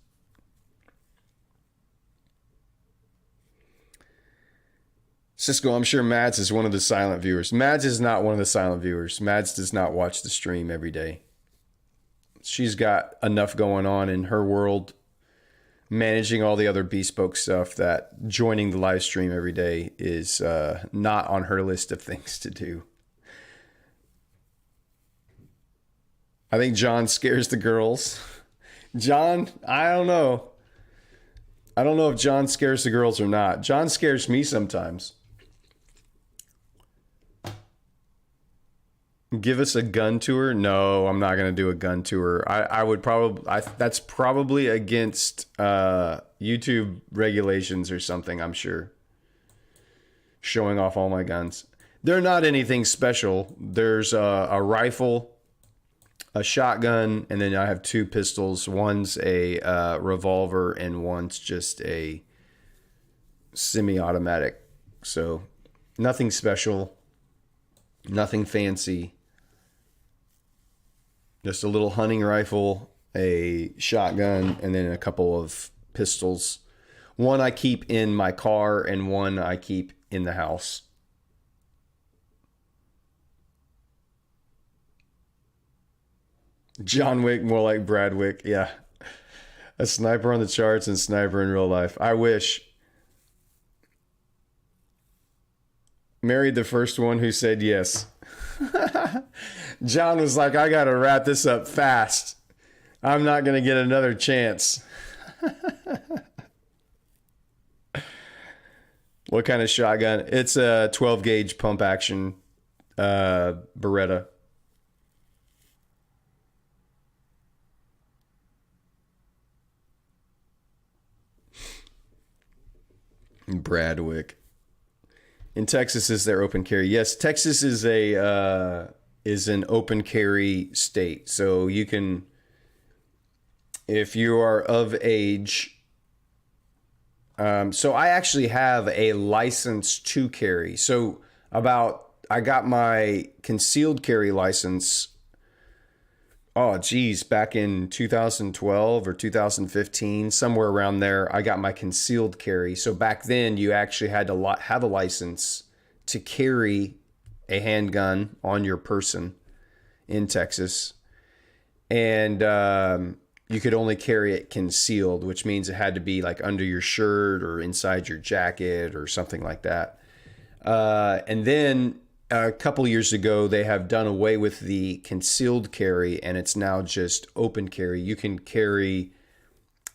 Cisco, I'm sure Mads is one of the silent viewers. Mads is not one of the silent viewers. Mads does not watch the stream every day. She's got enough going on in her world, managing all the other bespoke stuff, that joining the live stream every day is not on her list of things to do. I think John scares the girls. John, I don't know. I don't know if John scares the girls or not. John scares me sometimes. Give us a gun tour? No, I'm not going to do a gun tour. I would probably, that's probably against YouTube regulations or something, I'm sure. Showing off all my guns. They're not anything special. There's a rifle, a shotgun, and then I have 2 pistols. One's a revolver and one's just a semi-automatic. So nothing special, nothing fancy. Just a little hunting rifle, a shotgun, and then a couple of pistols. One I keep in my car and one I keep in the house. John Wick, more like Brad Wick. Yeah. A sniper on the charts and sniper in real life. I wish. Married the first one who said yes. John was like, I got to wrap this up fast. I'm not going to get another chance. What kind of shotgun? It's a 12 gauge pump action Beretta. Bradwick. In Texas, is there open carry? Yes, Texas is an open carry state. So you can, if you are of age. So I actually have a license to carry. So I got my concealed carry license. Oh, geez, back in 2012 or 2015, somewhere around there, I got my concealed carry. So back then, you actually had to have a license to carry a handgun on your person in Texas. And you could only carry it concealed, which means it had to be like under your shirt or inside your jacket or something like that. And then a couple years ago, they have done away with the concealed carry, and it's now just open carry. You can carry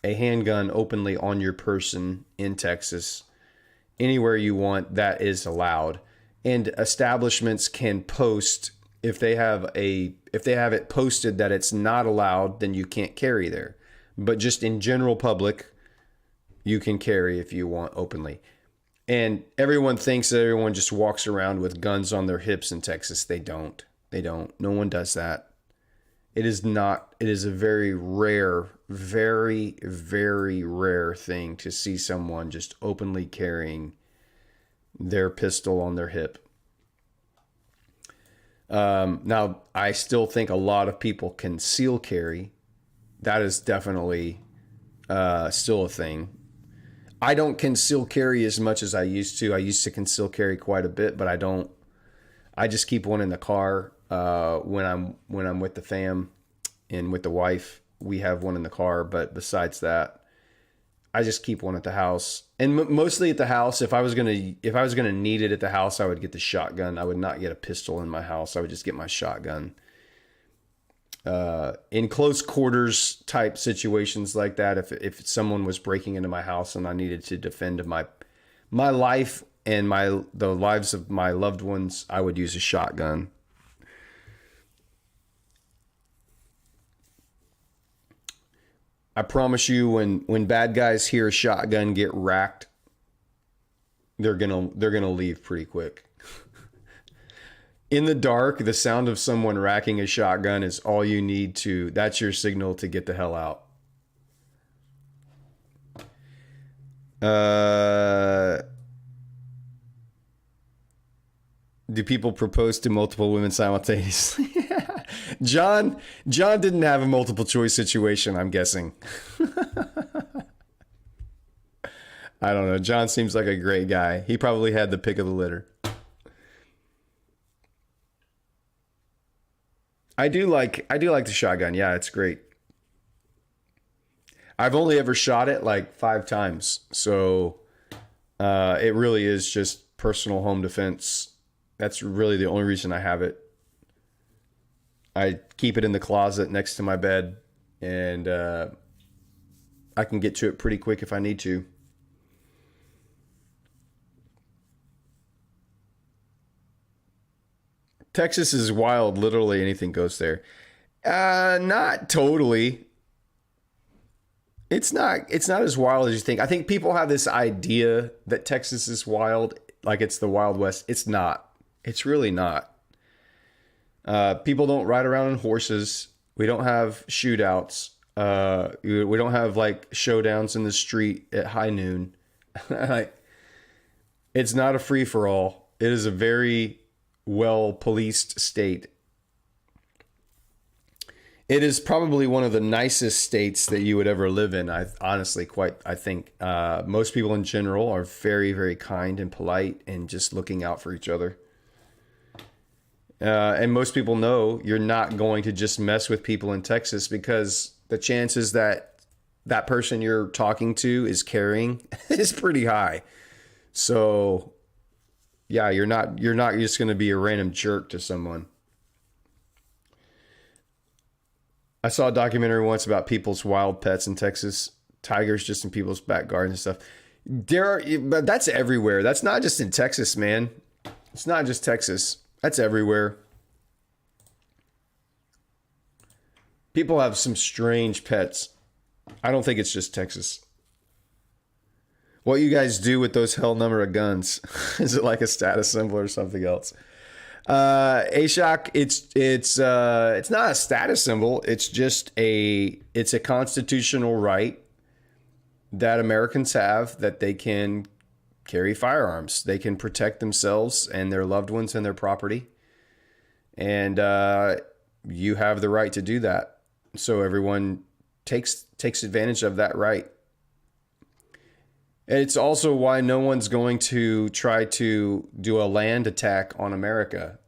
a handgun openly on your person in Texas. Anywhere you want, that is allowed. And establishments can post, if they have it posted that it's not allowed, then you can't carry there. But just in general public, you can carry if you want openly. And everyone thinks that everyone just walks around with guns on their hips in Texas. They don't. No one does that. It is not. It is a very rare, very, very rare thing to see someone just openly carrying their pistol on their hip. Now, I still think a lot of people conceal carry. That is definitely still a thing. I don't conceal carry as much as I used to. I used to conceal carry quite a bit, but I don't. I just keep one in the car when I'm with the fam and with the wife. We have one in the car, but besides that, I just keep one at the house. And mostly at the house. If I was gonna need it at the house, I would get the shotgun. I would not get a pistol in my house. I would just get my shotgun. In close quarters type situations like that, if someone was breaking into my house and I needed to defend my life and the lives of my loved ones, I would use a shotgun. I promise you, when bad guys hear a shotgun get racked, they're gonna leave pretty quick. In the dark, the sound of someone racking a shotgun is all you need to. That's your signal to get the hell out. Do people propose to multiple women simultaneously? John didn't have a multiple choice situation, I'm guessing. I don't know. John seems like a great guy. He probably had the pick of the litter. I do like the shotgun. Yeah, it's great. I've only ever shot it like 5 times. So it really is just personal home defense. That's really the only reason I have it. I keep it in the closet next to my bed, and I can get to it pretty quick if I need to. Texas is wild. Literally anything goes there. Not totally. It's not as wild as you think. I think people have this idea that Texas is wild, like it's the Wild West. It's not. It's really not. People don't ride around on horses. We don't have shootouts. We don't have like showdowns in the street at high noon. Like, it's not a free for all. It is a very well policed state. It is probably one of the nicest states that you would ever live in. I think most people in general are very, very kind and polite and just looking out for each other. And most people know you're not going to just mess with people in Texas, because the chances that that person you're talking to is carrying is pretty high. So yeah, you're not just going to be a random jerk to someone. I saw a documentary once about people's wild pets in Texas, tigers just in people's back gardens and stuff. But that's everywhere. That's not just in Texas, man. It's not just Texas. That's everywhere. People have some strange pets. I don't think it's just Texas. What you guys do with those hell number of guns? Is it like a status symbol or something else? Ashok, it's not a status symbol. It's just it's a constitutional right that Americans have, that they can carry firearms. They can protect themselves and their loved ones and their property. And you have the right to do that. So everyone takes advantage of that right. It's also why no one's going to try to do a land attack on America.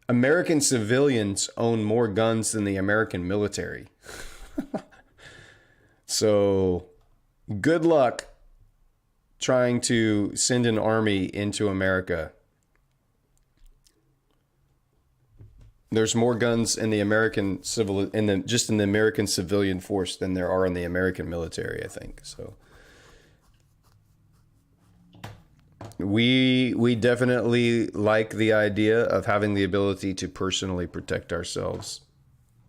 American civilians own more guns than the American military. So good luck trying to send an army into America. There's more guns in the American in the American civilian force than there are in the American military, I think. So we definitely like the idea of having the ability to personally protect ourselves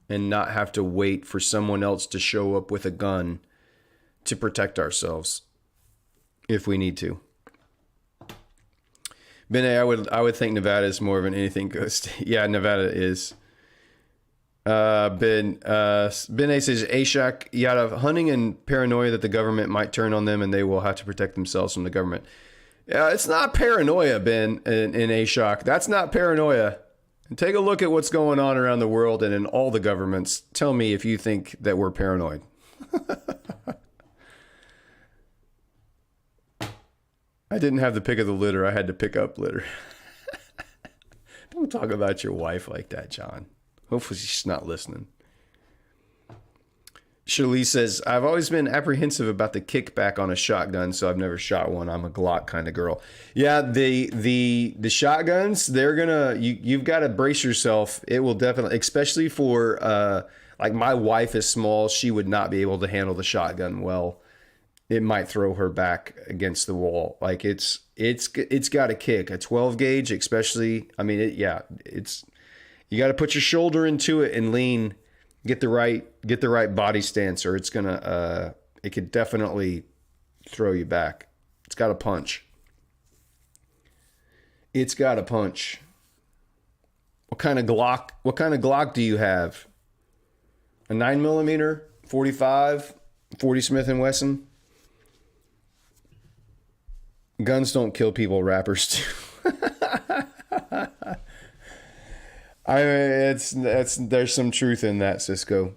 and not have to wait for someone else to show up with a gun to protect ourselves if we need to. Bene, I would think Nevada is more of an anything goes state. Yeah, Nevada is. Ben A says, Ashak, yada, hunting and paranoia that the government might turn on them and they will have to protect themselves from the government. It's not paranoia, Ben, in Ashok. That's not paranoia. And take a look at what's going on around the world and in all the governments. Tell me if you think that we're paranoid. I didn't have the pick of the litter. I had to pick up litter. Don't talk about your wife like that, John. Hopefully she's not listening. Shirley says, I've always been apprehensive about the kickback on a shotgun, so I've never shot one. I'm a Glock kind of girl. Yeah, the shotguns, they're gonna, you've got to brace yourself. It will definitely, especially for like my wife is small, she would not be able to handle the shotgun well. It might throw her back against the wall. Like it's got a kick. A 12 gauge, especially. I mean, you got to put your shoulder into it and lean. Get the right body stance, or it's gonna it could definitely throw you back. It's got a punch. It's got a punch. What kind of Glock do you have? A 9mm, 45, 40 Smith and Wesson. Guns don't kill people, rappers do. There's some truth in that, Cisco.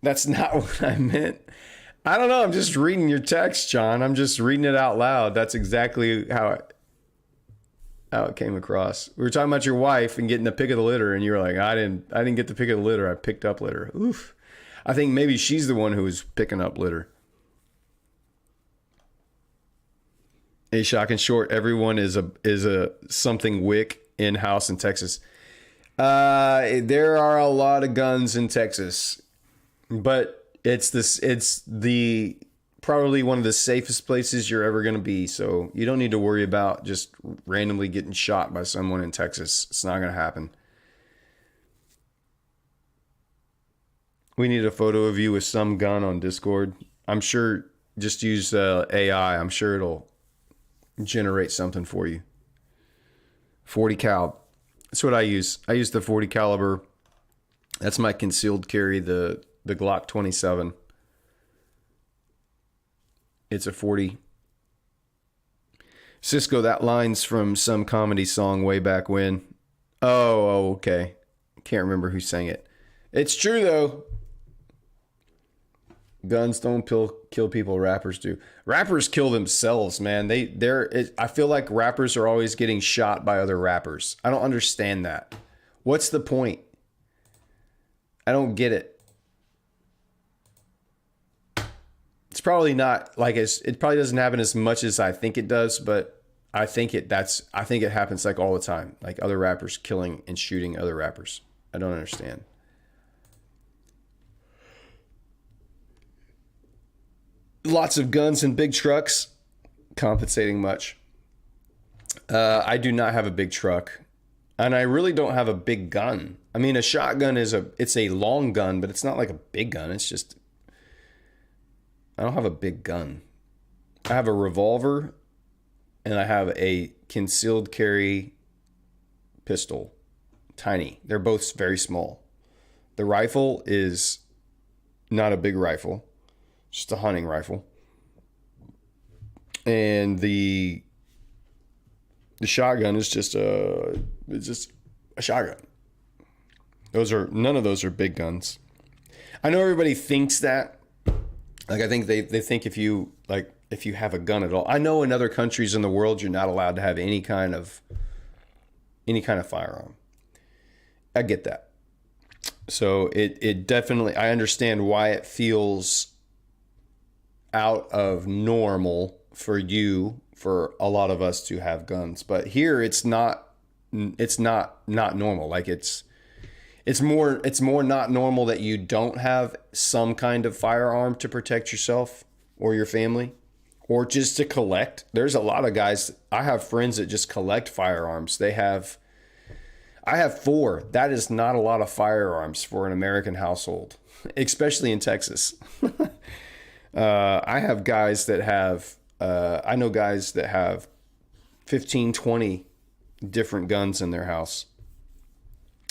That's not what I meant. I don't know. I'm just reading your text, John. I'm just reading it out loud. That's exactly how it came across. We were talking about your wife and getting the pick of the litter, and you were like, I didn't get the pick of the litter. I picked up litter. Oof. I think maybe she's the one who was picking up litter. A shock and short. Everyone is a something wick in-house in Texas. There are a lot of guns in Texas, but it's the probably one of the safest places you're ever going to be. So you don't need to worry about just randomly getting shot by someone in Texas. It's not going to happen. We need a photo of you with some gun on Discord. I'm sure just use AI. I'm sure it'll generate something for you. 40 cal. That's what I use. I use the 40 caliber. That's my concealed carry, the Glock 27. It's a 40. Cisco, that line's from some comedy song way back when. Oh, okay. Can't remember who sang it. It's true though. Guns don't kill people, rappers do. Rappers kill themselves, man. I feel like rappers are always getting shot by other rappers. I don't understand that. What's the point? I don't get it. It's probably not like it probably doesn't happen as much as I think it does, but I think it happens like all the time. Like other rappers killing and shooting other rappers. I don't understand. Lots of guns and big trucks, compensating much. I do not have a big truck, and I really don't have a big gun. I mean, a shotgun it's a long gun, but it's not like a big gun. It's just, I don't have a big gun. I have a revolver, and I have a concealed carry pistol. Tiny. They're both very small. The rifle is not a big rifle. Just a hunting rifle. And the shotgun is just a shotgun. None of those are big guns. I know everybody thinks that. Like I think they think if you have a gun at all. I know in other countries in the world you're not allowed to have any kind of firearm. I get that. So it definitely, I understand why it feels out of normal for a lot of us to have guns, but here it's not normal. Like it's more not normal that you don't have some kind of firearm to protect yourself or your family, or just to collect. There's a lot of guys, I have friends that just collect firearms. I have 4. That is not a lot of firearms for an American household, especially in Texas. I have guys that have, I know guys that have 15, 20 different guns in their house.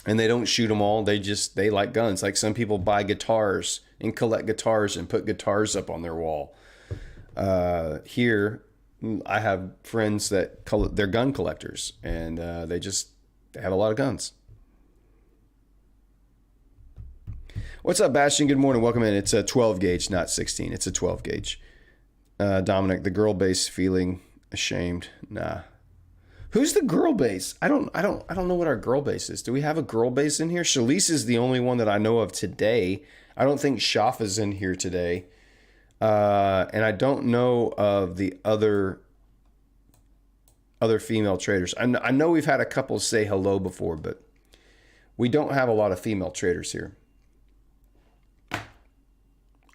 And they don't shoot them all. They like guns. Like some people buy guitars and collect guitars and put guitars up on their wall. Here, I have friends that they're gun collectors, and they have a lot of guns. What's up, Bastion? Good morning. Welcome in. It's a 12 gauge, not 16. It's a 12 gauge. Dominic, the girl base feeling ashamed. Nah. Who's the girl base? I don't know what our girl base is. Do we have a girl base in here? Shalise is the only one that I know of today. I don't think Shafa's in here today. And I don't know of the other female traders. I know we've had a couple say hello before, but we don't have a lot of female traders here.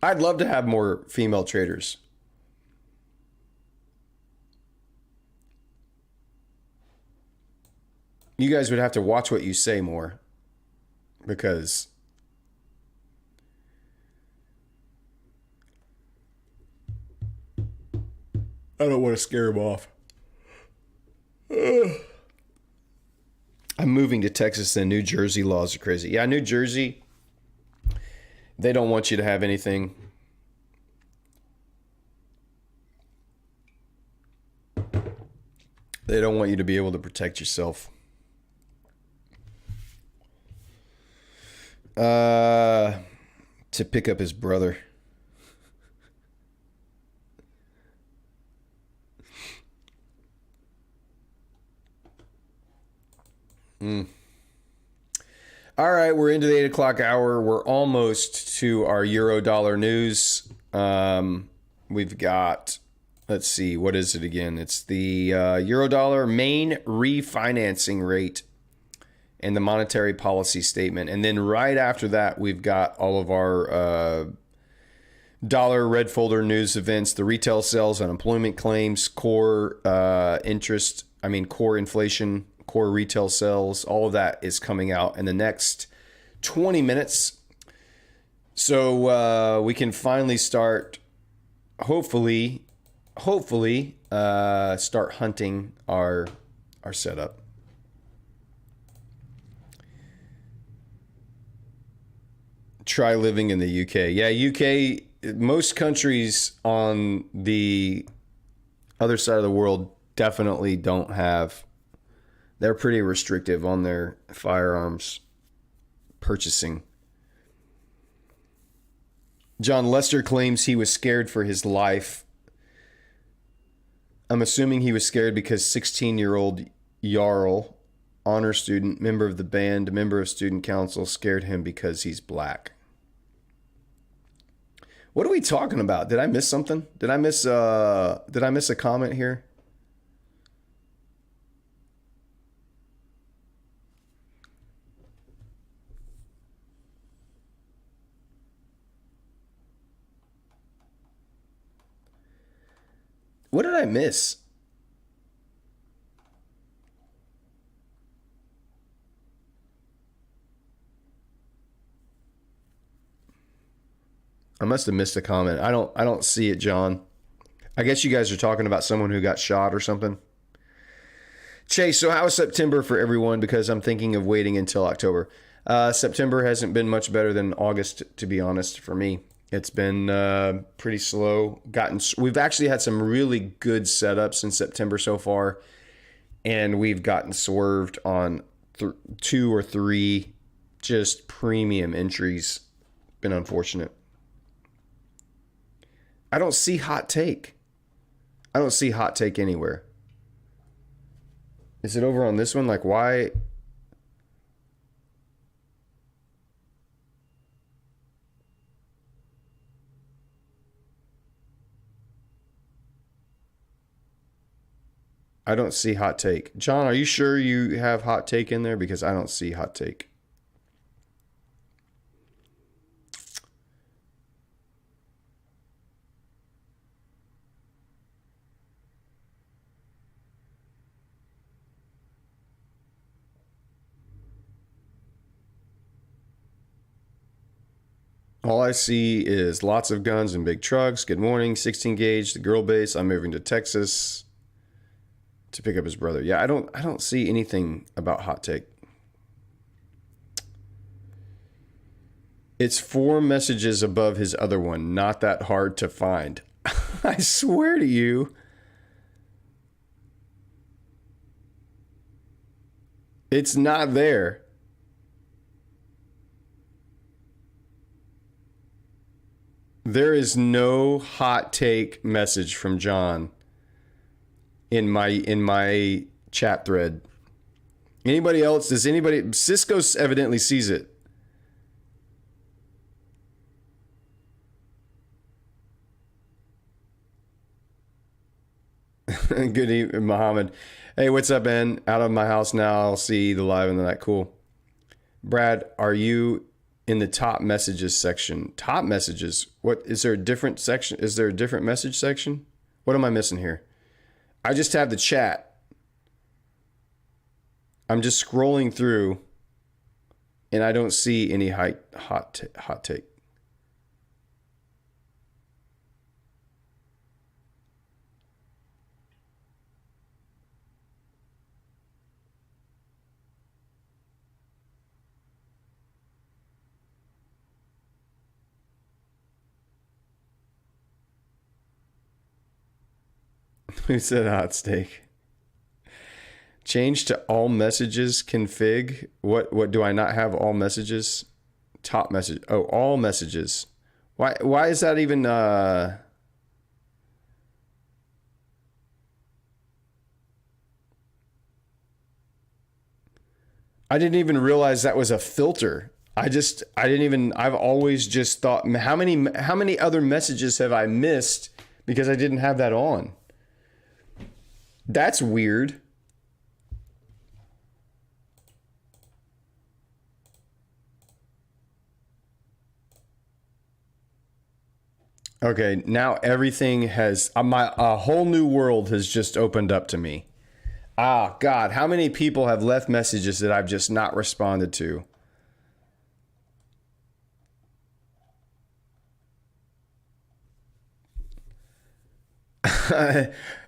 I'd love to have more female traders. You guys would have to watch what you say more, because I don't want to scare them off. I'm moving to Texas, and New Jersey laws are crazy. Yeah, New Jersey, they don't want you to have anything. They don't want you to be able to protect yourself. To pick up his brother. All right, we're into the 8 o'clock hour. We're almost to our euro dollar news. We've got, let's see, what is it again? It's the euro dollar main refinancing rate and the monetary policy statement. And then right after that, we've got all of our dollar red folder news events, the retail sales, unemployment claims, core core inflation, core retail sales, all of that is coming out in the next 20 minutes. So we can finally start, hopefully, start hunting our setup. Try living in the UK. Yeah, UK, most countries on the other side of the world definitely don't have, they're pretty restrictive on their firearms purchasing. John Lester claims he was scared for his life. I'm assuming he was scared because 16-year-old Jarl, honor student, member of the band, member of student council, scared him because he's black. What are we talking about? Did I miss something? Did I miss a comment here? What did I miss? I must have missed a comment. I don't see it, John. I guess you guys are talking about someone who got shot or something. Chase, so how is September for everyone? Because I'm thinking of waiting until October. September hasn't been much better than August, to be honest, for me. It's been pretty slow. We've actually had some really good setups in September so far, and we've gotten swerved on 2 or 3 just premium entries. Been unfortunate. I don't see hot take. I don't see hot take anywhere. Is it over on this one? Like, why? I don't see hot take. John, are you sure you have hot take in there? Because I don't see hot take. All I see is lots of guns and big trucks. Good morning, 16 gauge, the girl base. I'm moving to Texas to pick up his brother. Yeah, I don't see anything about hot take. It's 4 messages above his other one. Not that hard to find. I swear to you. It's not there. There is no hot take message from John in my chat thread. Anybody else? Does anybody? Cisco evidently sees it. Good evening, Muhammad. Hey, what's up, man? Out of my house now. I'll see the live in the night. Cool. Brad, are you in the top messages section? Top messages? What is there a different section? Is there a different message section? What am I missing here? I just have the chat. I'm just scrolling through and I don't see any hot take. Who said hot steak? Change to all messages config. What do I not have all messages? Top message. Oh, all messages. Why is that even I didn't even realize that was a filter. I've always just thought, how many other messages have I missed because I didn't have that on? That's weird. Okay, now everything has a whole new world has just opened up to me. Ah, God, how many people have left messages that I've just not responded to?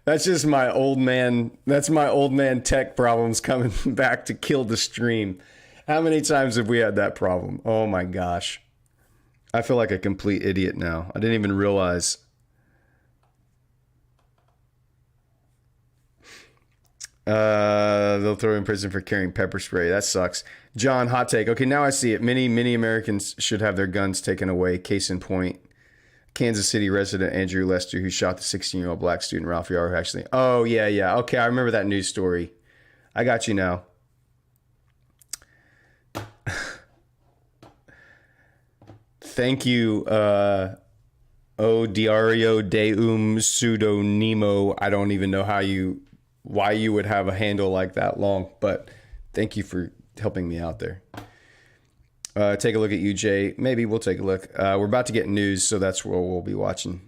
That's just my old man. That's my old man tech problems coming back to kill the stream. How many times have we had that problem? Oh my gosh. I feel like a complete idiot now. I didn't even realize. They'll throw you in prison for carrying pepper spray. That sucks. John, hot take. Okay, now I see it. Many Americans should have their guns taken away. Case in point, Kansas City resident Andrew Lester, who shot the 16-year-old black student Ralph Yar, who actually... Oh, yeah. Okay, I remember that news story. I got you now. Thank you, O Diario Deum Pseudonimo. I don't even know why you would have a handle like that long, but thank you for helping me out there. Take a look at you, Jay. Maybe we'll take a look. We're about to get news, so that's what we'll be watching.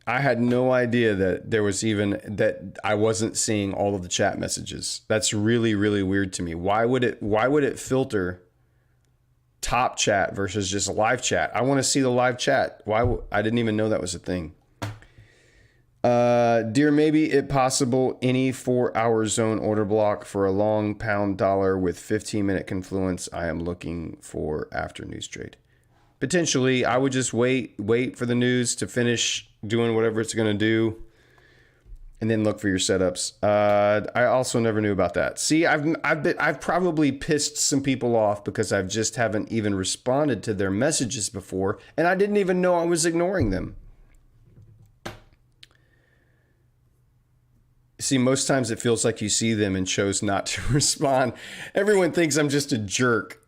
I had no idea that I wasn't seeing all of the chat messages. That's really, really weird to me. Why would it filter top chat versus just live chat? I want to see the live chat. I didn't even know that was a thing. Dear, maybe it possible any 4-hour zone order block for a long pound dollar with 15-minute confluence. I am looking for after news trade. Potentially, I would just wait for the news to finish doing whatever it's going to do, and then look for your setups. I also never knew about that. See, I've probably pissed some people off because I just haven't even responded to their messages before, and I didn't even know I was ignoring them. See, most times it feels like you see them and chose not to respond. Everyone thinks I'm just a jerk.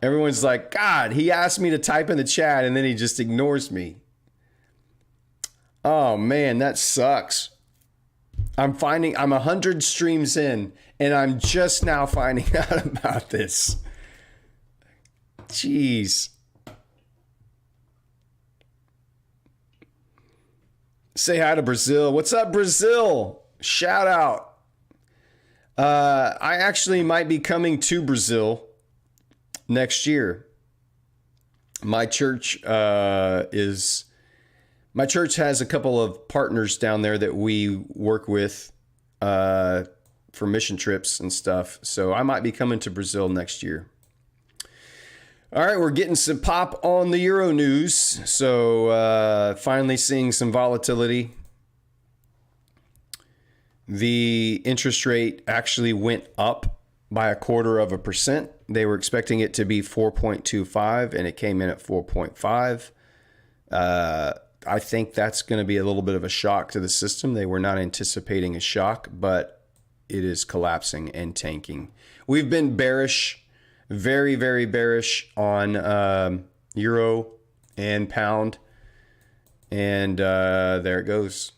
Everyone's like, God, he asked me to type in the chat and then he just ignores me. Oh man, that sucks. I'm 100 streams in and I'm just now finding out about this. Jeez. Say hi to Brazil. What's up, Brazil? Shout out. I actually might be coming to Brazil next year. My church has a couple of partners down there that we work with for mission trips and stuff. So I might be coming to Brazil next year. All right, we're getting some pop on the Euro news. So finally seeing some volatility. The interest rate actually went up by 0.25%. They were expecting it to be 4.25 and it came in at 4.5. I think that's going to be a little bit of a shock to the system. They were not anticipating a shock, but it is collapsing and tanking. We've been bearish, very, very bearish on euro and pound. And there it goes.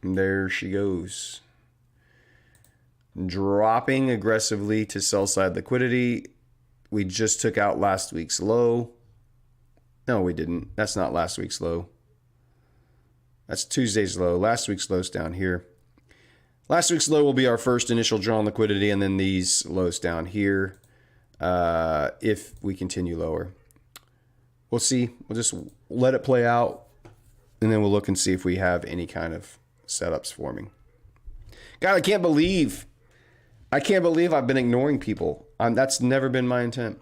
There she goes. Dropping aggressively to sell side liquidity. We just took out last week's low. No, we didn't. That's not last week's low. That's Tuesday's low. Last week's low's down here. Last week's low will be our first initial draw on liquidity, and then these lows down here if we continue lower. We'll see. We'll just let it play out, and then we'll look and see if we have any kind of setups forming. God, I can't believe I've been ignoring people. That's never been my intent.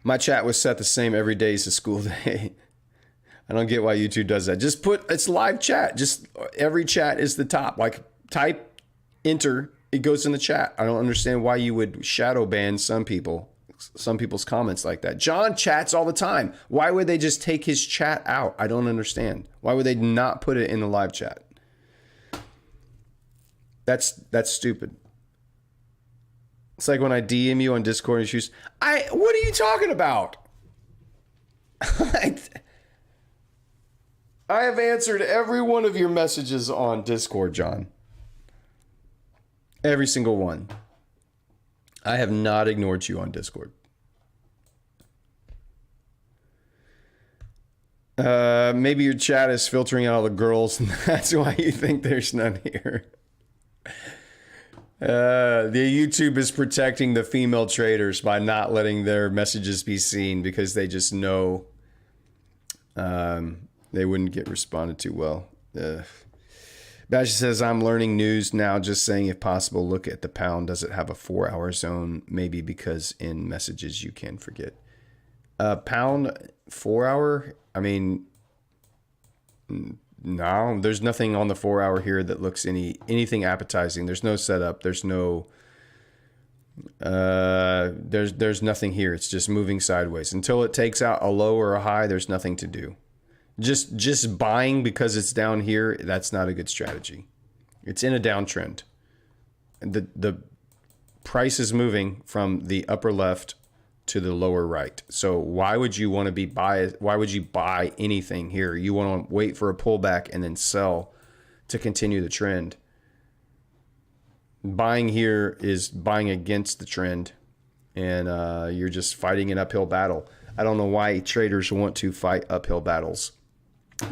My chat was set the same every day as a school day. I don't get why YouTube does that. Just it's live chat. Just every chat is the top. Like type enter, it goes in the chat. I don't understand why you would shadow ban some people's comments like that. John chats all the time. Why would they just take his chat out? I don't understand. Why would they not put it in the live chat? That's stupid. It's like when I DM you on Discord and you choose, what are you talking about? I have answered every one of your messages on Discord, John. Every single one. I have not ignored you on Discord. Maybe your chat is filtering out all the girls, and that's why you think there's none here. The YouTube is protecting the female traders by not letting their messages be seen because they just know they wouldn't get responded to well. Bash says, I'm learning news now, just saying if possible, look at the pound. Does it have a 4-hour zone? Maybe because in messages you can forget. Pound 4-hour? I mean, no, there's nothing on the 4-hour here that looks anything appetizing. There's no setup. There's no, there's nothing here. It's just moving sideways until it takes out a low or a high. There's nothing to do. Just buying because it's down here. That's not a good strategy. It's in a downtrend. The price is moving from the upper left to the lower right. So why would you want to be biased? Why would you buy anything here? You want to wait for a pullback and then sell to continue the trend. Buying here is buying against the trend, and you're just fighting an uphill battle. I don't know why traders want to fight uphill battles.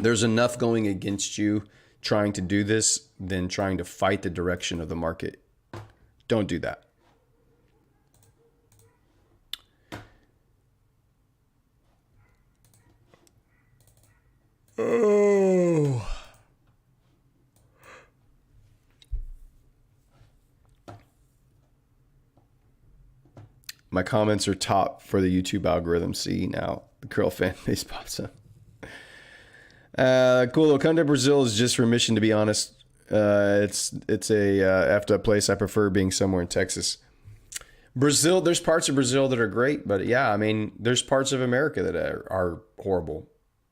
There's enough going against you trying to do this than trying to fight the direction of the market. Don't do that. Oh. My comments are top for the YouTube algorithm. See now, the curl fan base pops up. Cool. Wakanda, Brazil is just for mission, to be honest. It's a effed up place. I prefer being somewhere in Texas. Brazil, there's parts of Brazil that are great, but yeah, I mean, there's parts of America that are horrible.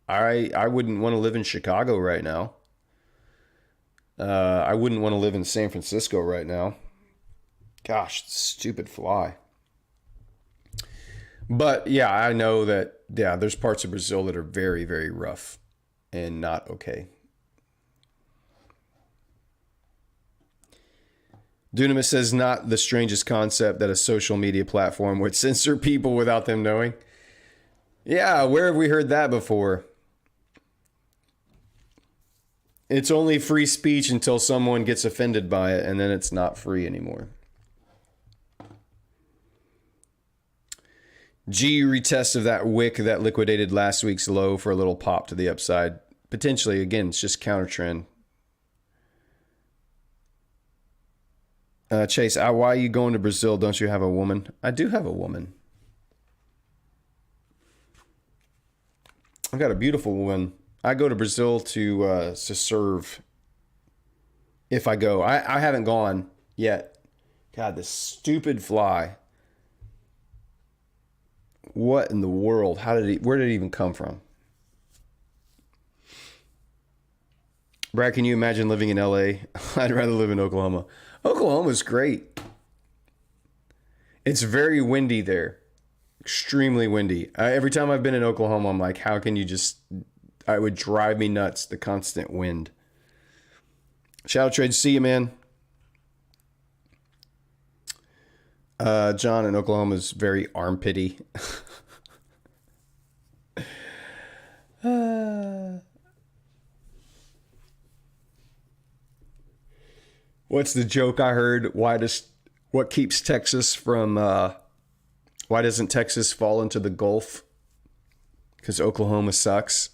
I wouldn't want to live in Chicago right now. I wouldn't want to live in San Francisco right now. Gosh, stupid fly. But yeah, I know that, yeah, there's parts of Brazil that are very, very rough and not okay. Dunamis says, not the strangest concept that a social media platform would censor people without them knowing. Yeah, where have we heard that before? It's only free speech until someone gets offended by it, and then it's not free anymore. G retest of that wick that liquidated last week's low for a little pop to the upside. Potentially, again, it's just counter trend. Chase, why are you going to Brazil? Don't you have a woman? I do have a woman. I've got a beautiful woman. I go to Brazil to serve. If I go, I haven't gone yet. God, this stupid fly. What in the world? Where did it even come from? Brad, can you imagine living in LA? I'd rather live in Oklahoma. Oklahoma's great. It's very windy there. Extremely windy. Every time I've been in Oklahoma, I'm like, how can you just... It would drive me nuts, the constant wind. Shadow Trade, see you, man. John in Oklahoma is very armpity. What's the joke I heard? What keeps Texas from... why doesn't Texas fall into the Gulf? Because Oklahoma sucks.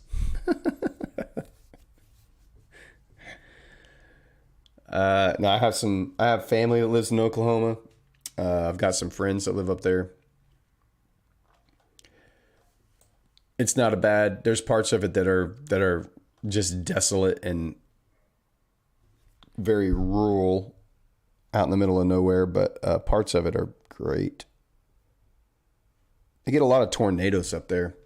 No, I have family that lives in Oklahoma. I've got some friends that live up there. It's not a bad. There's parts of it that are just desolate and very rural, out in the middle of nowhere. But parts of it are great. They get a lot of tornadoes up there.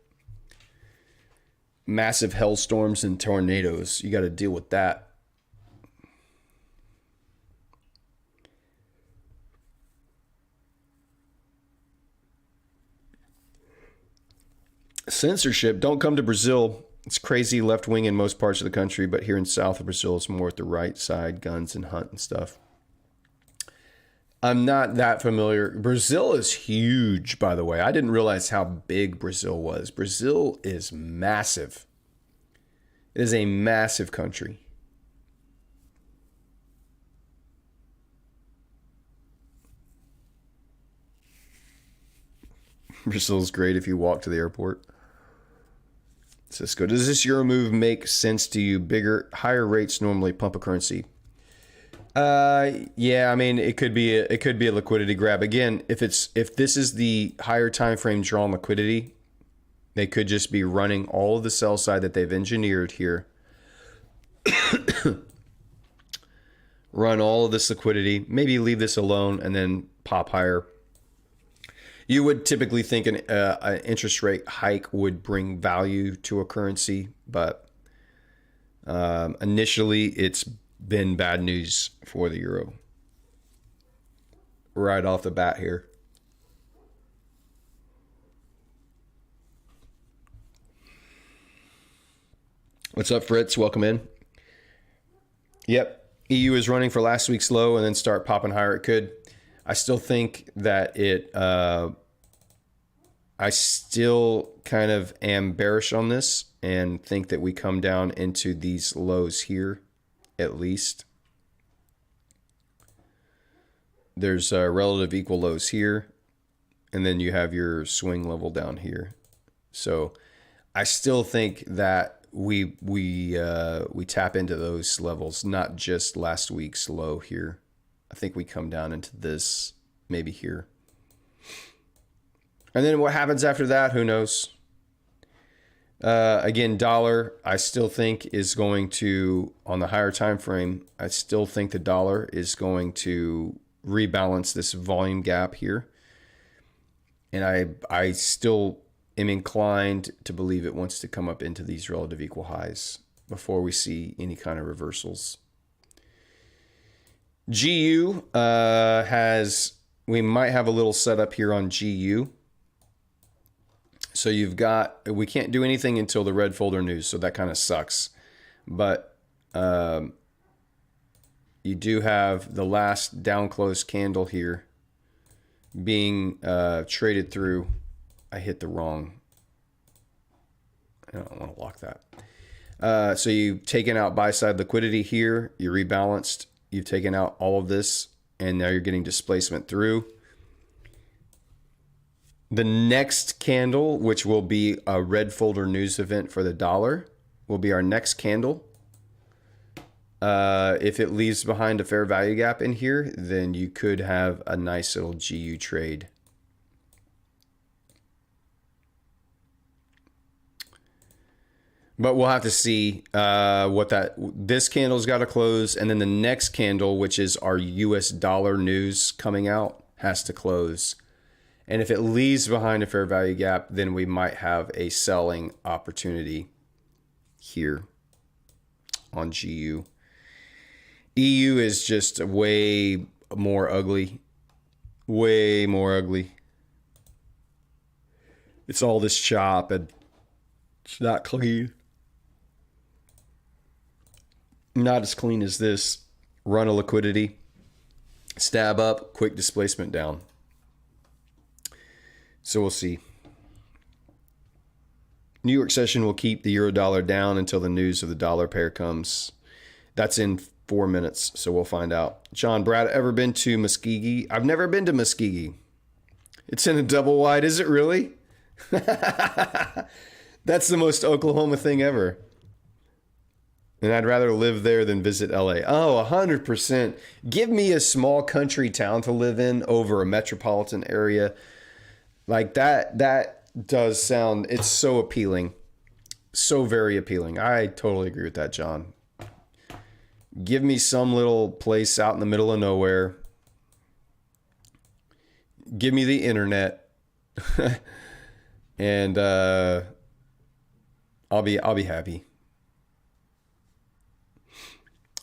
Massive hailstorms and tornadoes. You got to deal with that. Censorship. Don't come to Brazil. It's crazy left wing in most parts of the country, but here in south of Brazil, it's more at the right side, guns and hunt and stuff. I'm not that familiar. Brazil is huge, by the way. I didn't realize how big Brazil was. Brazil is massive. It is a massive country. Brazil's great if you walk to the airport. Cisco, does this euro move make sense to you? Higher rates normally pump a currency. Yeah, I mean it could be a liquidity grab. Again, if this is the higher time frame drawn liquidity, they could just be running all of the sell side that they've engineered here. Run all of this liquidity, maybe leave this alone and then pop higher. You would typically think an interest rate hike would bring value to a currency, but initially it's been bad news for the euro. Right off the bat here. What's up, Fritz? Welcome in. Yep. EU is running for last week's low and then start popping higher. It could. I still think that I still kind of am bearish on this and think that we come down into these lows here, at least. There's relative equal lows here, and then you have your swing level down here. So I still think that we tap into those levels, not just last week's low here. I think we come down into this, maybe here. And then what happens after that, who knows? Again, dollar, I still think is going to, on the higher time frame, I still think the dollar is going to rebalance this volume gap here. And I still am inclined to believe it wants to come up into these relative equal highs before we see any kind of reversals. GU we might have a little setup here on GU. So we can't do anything until the red folder news, so that kind of sucks. But you do have the last down close candle here being traded through. I hit the wrong. I don't want to lock that. So you've taken out buy side liquidity here. You rebalanced. You've taken out all of this, and now you're getting displacement through. The next candle, which will be a red folder news event for the dollar, will be our next candle. If it leaves behind a fair value gap in here, then you could have a nice little GU trade. But we'll have to see what this candle's got to close, and then the next candle, which is our US dollar news coming out, has to close. And if it leaves behind a fair value gap, then we might have a selling opportunity here on GU. EU is just way more ugly. Way more ugly. It's all this chop and it's not clean. Not as clean as this. Run of liquidity. Stab up, quick displacement down. So we'll see. New York session will keep the euro dollar down until the news of the dollar pair comes. That's in 4 minutes, so we'll find out. John, Brad, ever been to Muskogee? I've never been to Muskogee. It's in a double wide. Is it really? That's the most Oklahoma thing ever. And I'd rather live there than visit LA. Oh, 100%. Give me a small country town to live in over a metropolitan area. Like that does sound, it's so appealing. So very appealing. I totally agree with that, John. Give me some little place out in the middle of nowhere. Give me the internet. And I'll be happy.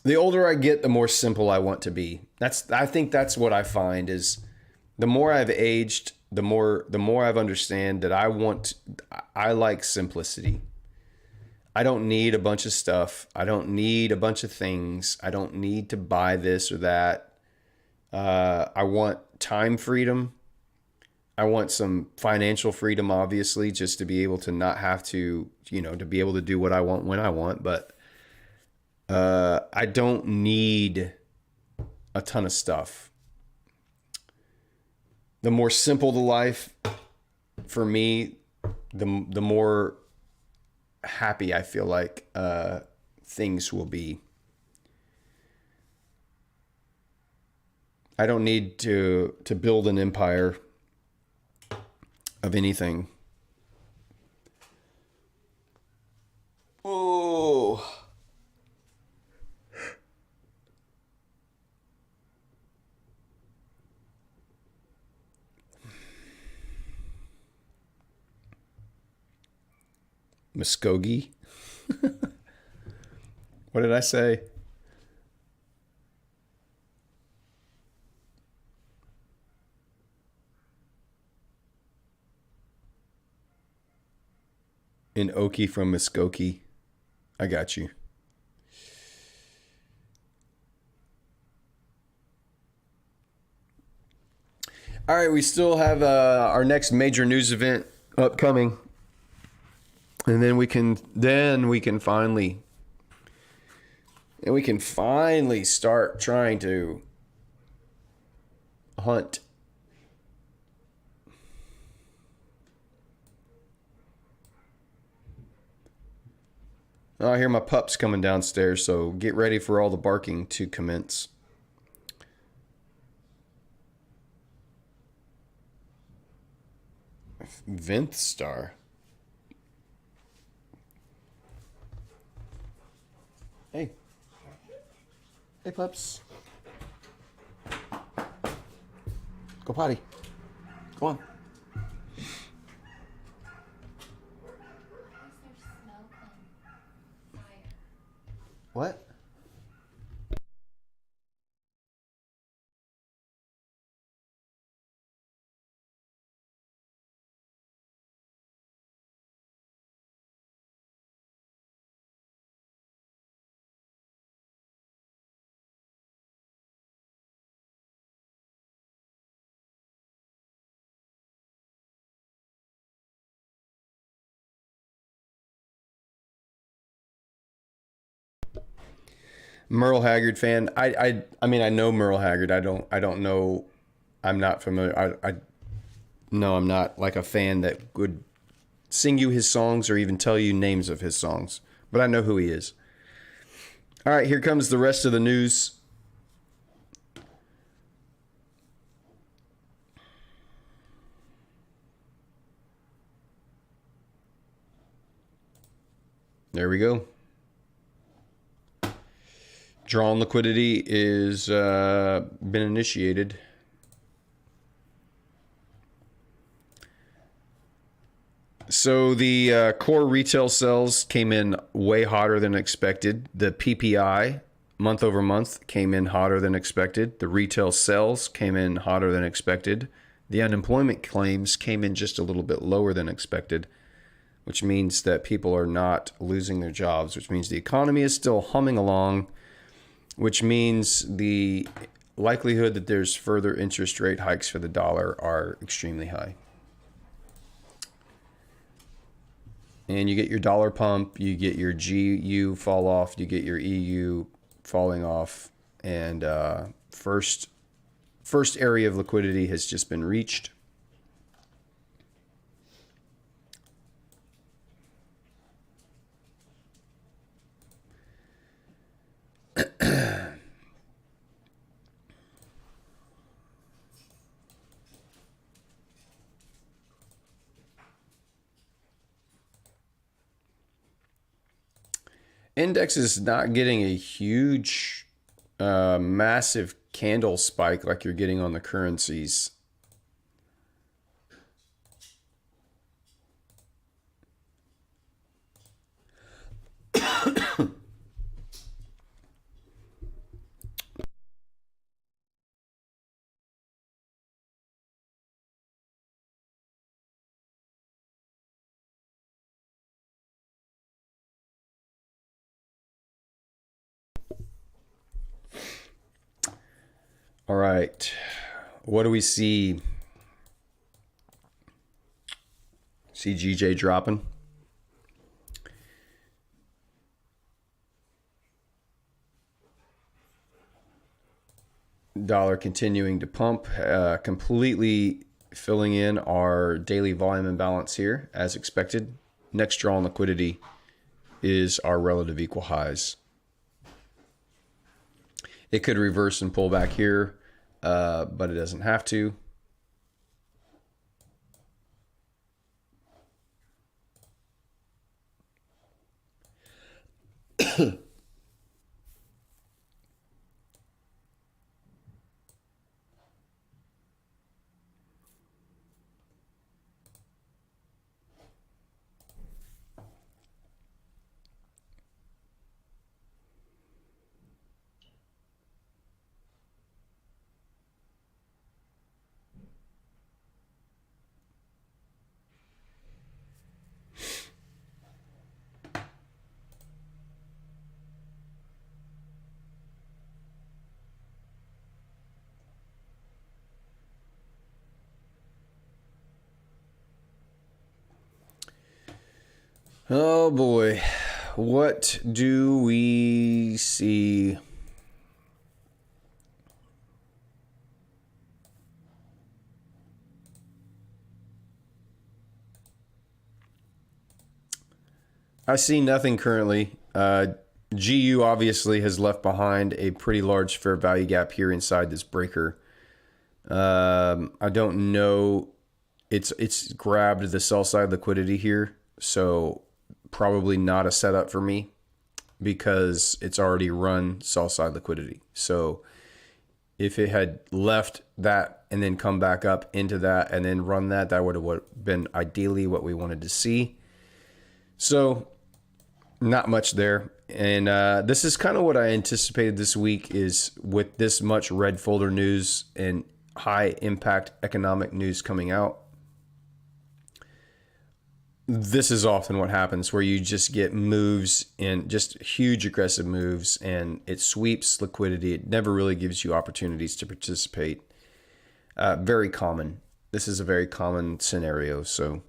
The older I get, the more simple I want to be. I think that's what I find is the more I've aged, the more I've understand that I like simplicity. I don't need a bunch of stuff. I don't need a bunch of things. I don't need to buy this or that. I want time freedom. I want some financial freedom, obviously, just to be able to not have to, to be able to do what I want when I want. But I don't need a ton of stuff. The more simple the life for me, the more happy I feel like things will be. I don't need to build an empire of anything. Oh. Muskogee. What did I say? In Okie from Muskogee. I got you. All right, we still have our next major news event upcoming. And then we can finally start trying to hunt. Oh, I hear my pups coming downstairs, so get ready for all the barking to commence. Vinthstar. Hey. Hey, pups. Go potty. Go on. What? Merle Haggard fan. I mean I know Merle Haggard. I don't know. I'm not familiar. No, I'm not like a fan that would sing you his songs or even tell you names of his songs. But I know who he is. All right, here comes the rest of the news. There we go. Drawn liquidity is been initiated. So the core retail sales came in way hotter than expected. The PPI month over month came in hotter than expected. The retail sales came in hotter than expected. The unemployment claims came in just a little bit lower than expected, which means that people are not losing their jobs, which means the economy is still humming along, which means the likelihood that there's further interest rate hikes for the dollar are extremely high. And you get your dollar pump, you get your GU fall off, you get your EU falling off, and first area of liquidity has just been reached. Index is not getting a huge, massive candle spike like you're getting on the currencies. All right, what do we see? See GJ dropping. Dollar continuing to pump, completely filling in our daily volume imbalance here as expected. Next draw on liquidity is our relative equal highs. It could reverse and pull back here, but it doesn't have to. Oh boy, what do we see? I see nothing currently. GU obviously has left behind a pretty large fair value gap here inside this breaker. I don't know. It's grabbed the sell side liquidity here, so probably not a setup for me because it's already run sell side liquidity. So if it had left that and then come back up into that and then run that, that would have been ideally what we wanted to see. So not much there. And this is kind of what I anticipated this week is with this much red folder news and high impact economic news coming out. This is often what happens where you just get moves and just huge aggressive moves and it sweeps liquidity. It never really gives you opportunities to participate. Very common. This is a very common scenario. So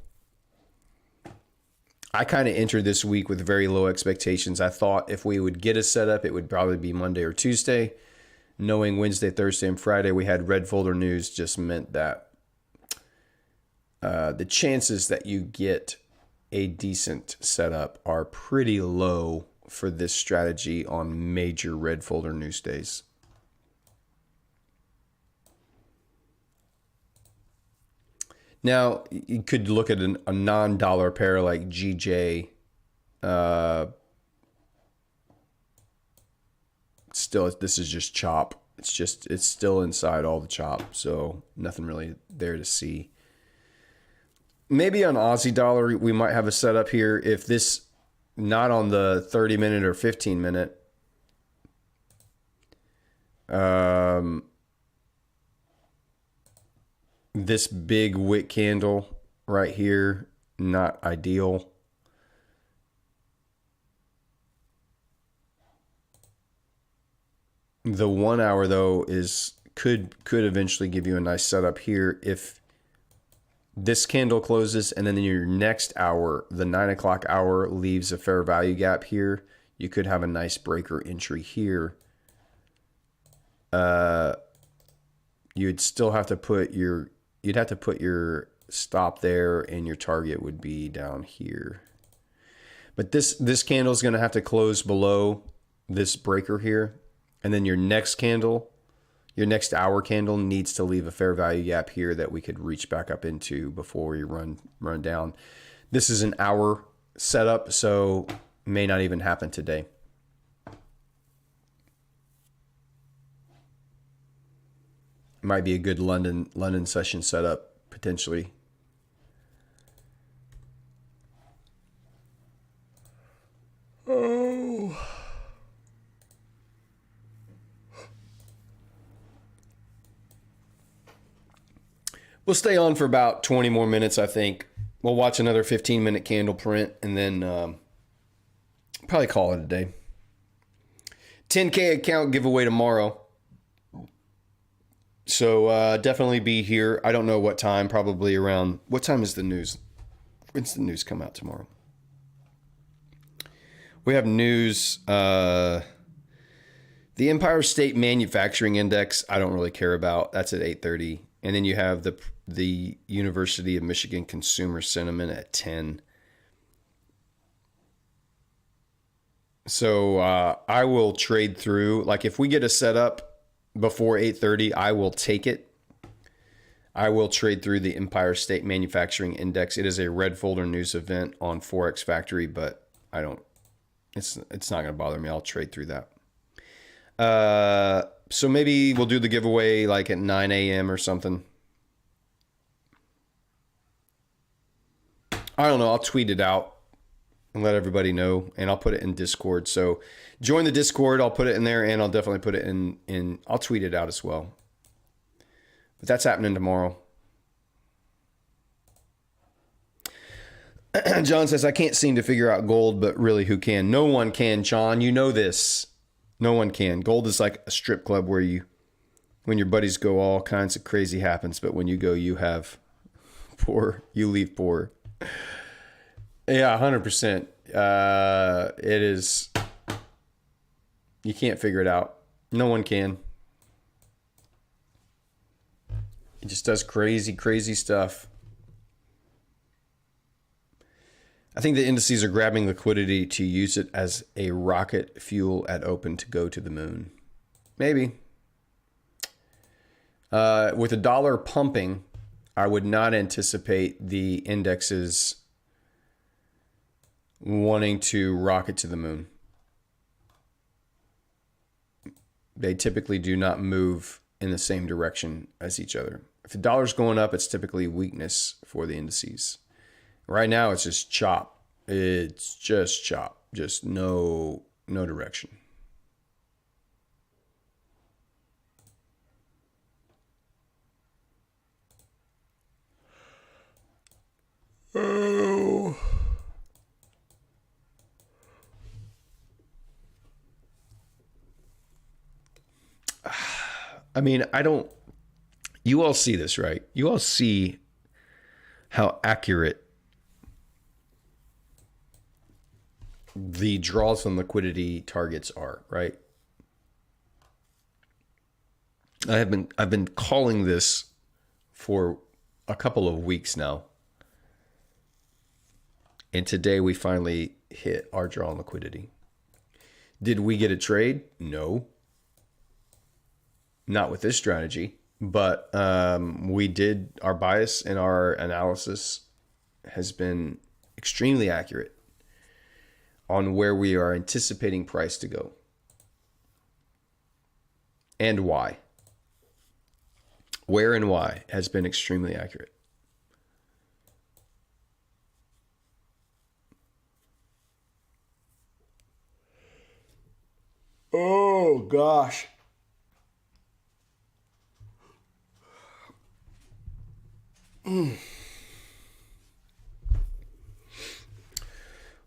I kind of entered this week with very low expectations. I thought if we would get a setup, it would probably be Monday or Tuesday. Knowing Wednesday, Thursday, and Friday we had red folder news just meant that the chances that you get a decent setup are pretty low for this strategy on major red folder news days. Now, you could look at a non-dollar pair like GJ. Still, this is just chop. It's still inside all the chop, so nothing really there to see. Maybe on Aussie dollar, we might have a setup here if this not on the 30-minute or 15-minute. This big wick candle right here, not ideal. The 1 hour though could eventually give you a nice setup here if this candle closes and then in your next hour, the 9 o'clock hour leaves a fair value gap here. You could have a nice breaker entry here. You'd still have to put your stop there, and your target would be down here. But this candle is going to have to close below this breaker here. And then your next candle, your next hour candle needs to leave a fair value gap here that we could reach back up into before we run down. This is an hour setup, so may not even happen today. Might be a good London session setup potentially. Oh. We'll stay on for about 20 more minutes, I think. We'll watch another 15-minute candle print and then probably call it a day. 10K account giveaway tomorrow. So definitely be here. I don't know what time, probably around... What time is the news? When's the news come out tomorrow? We have news... the Empire State Manufacturing Index, I don't really care about. That's at 8:30. And then you have the University of Michigan Consumer Sentiment at 10. So I will trade through. Like if we get a setup before 8:30, I will take it. I will trade through the Empire State Manufacturing Index. It is a red folder news event on Forex Factory, but I don't. It's not going to bother me. I'll trade through that. So maybe we'll do the giveaway like at 9 a.m. or something. I don't know. I'll tweet it out and let everybody know, and I'll put it in Discord. So join the Discord. I'll put it in there, and I'll definitely put it in. I'll tweet it out as well. But that's happening tomorrow. John says, I can't seem to figure out gold, but really who can? No one can, John. You know this. No one can. Gold is like a strip club where when your buddies go, all kinds of crazy happens. But when you go, you have poor, you leave poor. Yeah, 100%. It is, you can't figure it out. No one can. It just does crazy, crazy stuff. I think the indices are grabbing liquidity to use it as a rocket fuel at open to go to the moon. Maybe. With the dollar pumping, I would not anticipate the indexes wanting to rocket to the moon. They typically do not move in the same direction as each other. If the dollar's going up, it's typically weakness for the indices. Right now, it's just chop. It's just chop. Just no direction. Oh. I mean, you all see this, right? You all see how accurate the draws on liquidity targets are, right? I've been calling this for a couple of weeks now. And today we finally hit our draw on liquidity. Did we get a trade? No, not with this strategy. But we did. Our bias and our analysis has been extremely accurate on where we are anticipating price to go and why. Where and why has been extremely accurate. Oh, gosh.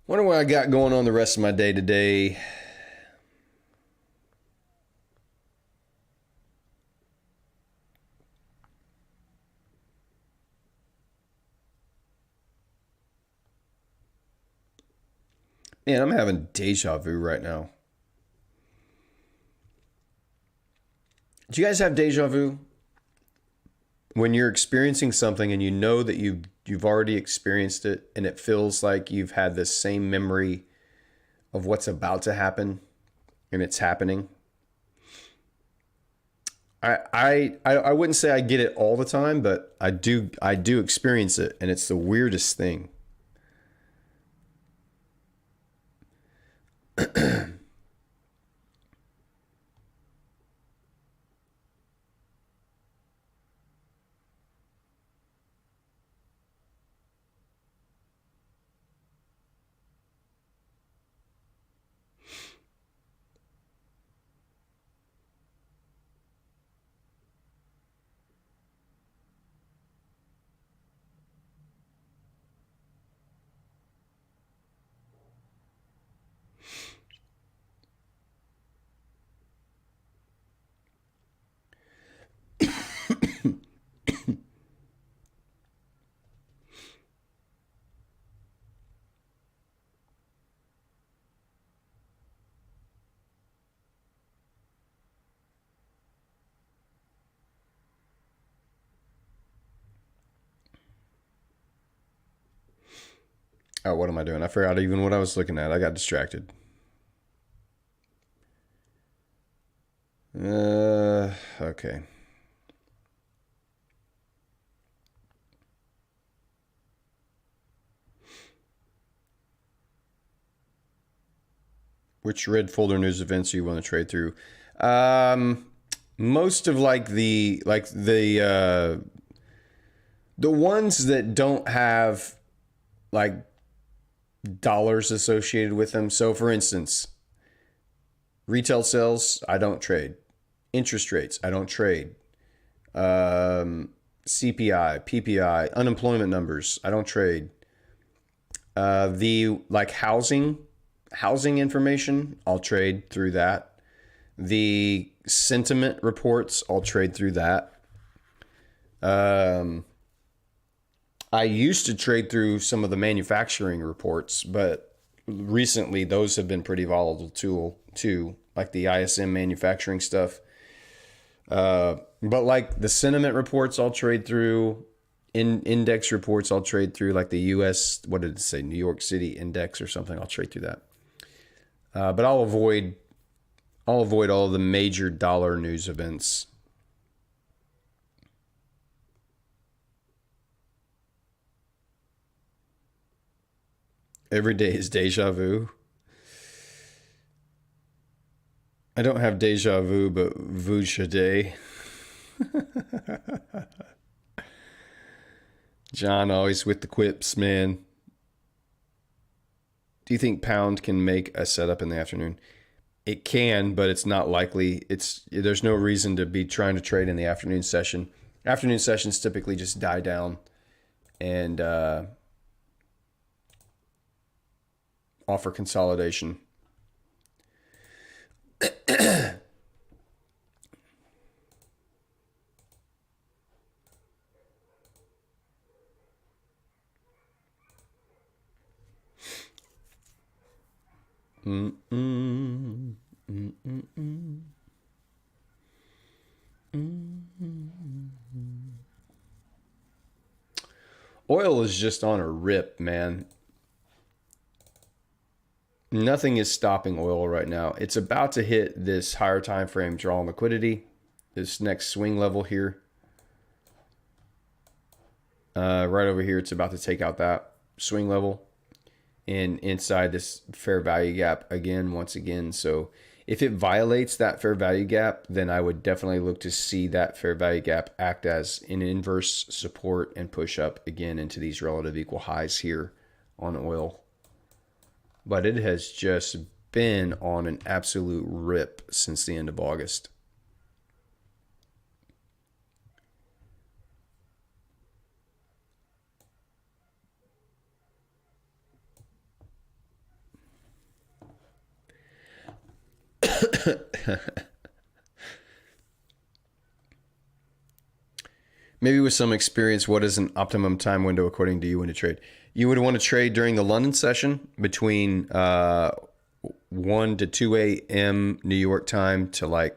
Wonder what I got going on the rest of my day today. Man, I'm having deja vu right now. Do you guys have deja vu? When you're experiencing something and you know that you've already experienced it and it feels like you've had this same memory of what's about to happen and it's happening. I wouldn't say I get it all the time, but I do experience it, and it's the weirdest thing. Oh, what am I doing? I forgot even what I was looking at. I got distracted. Okay. Which red folder news events do you want to trade through? Most of the ones that don't have like dollars associated with them. So for instance, retail sales, I don't trade. Interest rates, I don't trade. CPI, PPI, unemployment numbers, I don't trade. The like housing information, I'll trade through that. The sentiment reports, I'll trade through that. I used to trade through some of the manufacturing reports, but recently those have been pretty volatile too, like the ISM manufacturing stuff. But like the sentiment reports, I'll trade through. Index reports, I'll trade through. Like the U.S., what did it say? New York City index or something. I'll trade through that. But I'll avoid all the major dollar news events. Every day is deja vu. I don't have deja vu, but vu day. John always with the quips, man. Do you think Pound can make a setup in the afternoon? It can, but it's not likely. There's no reason to be trying to trade in the afternoon session. Afternoon sessions typically just die down and offer consolidation. Oil is just on a rip, man. Nothing is stopping oil right now. It's about to hit this higher time frame draw on liquidity, this next swing level here. Right over here, it's about to take out that swing level and inside this fair value gap again, once again. So if it violates that fair value gap, then I would definitely look to see that fair value gap act as an inverse support and push up again into these relative equal highs here on oil. But it has just been on an absolute rip since the end of August. Maybe with some experience, what is an optimum time window according to you when to trade? You would want to trade during the London session between 1 to 2 a.m. New York time to like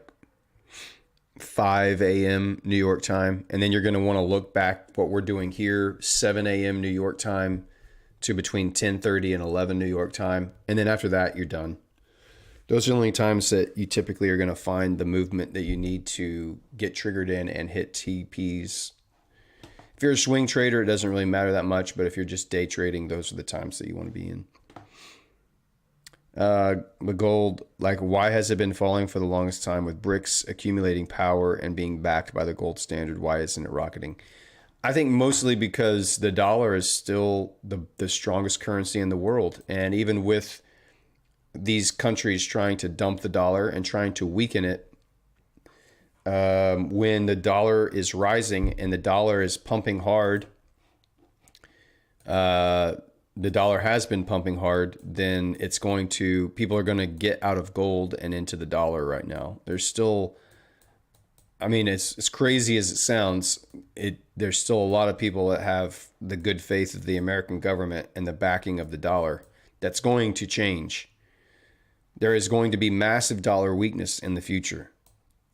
5 a.m. New York time. And then you're going to want to look back what we're doing here, 7 a.m. New York time to between 10:30 and 11 New York time. And then after that, you're done. Those are the only times that you typically are going to find the movement that you need to get triggered in and hit TPs. If you're a swing trader, it doesn't really matter that much, but if you're just day trading, those are the times that you want to be in. The gold, like, why has it been falling for the longest time with BRICS accumulating power and being backed by the gold standard? Why isn't it rocketing? I think mostly because the dollar is still the strongest currency in the world. And even with these countries trying to dump the dollar and trying to weaken it, when the dollar is rising and the dollar is pumping hard, the dollar has been pumping hard, then people are going to get out of gold and into the dollar right now. There's still, I mean, as crazy as it sounds, there's still a lot of people that have the good faith of the American government and the backing of the dollar. That's going to change. There is going to be massive dollar weakness in the future,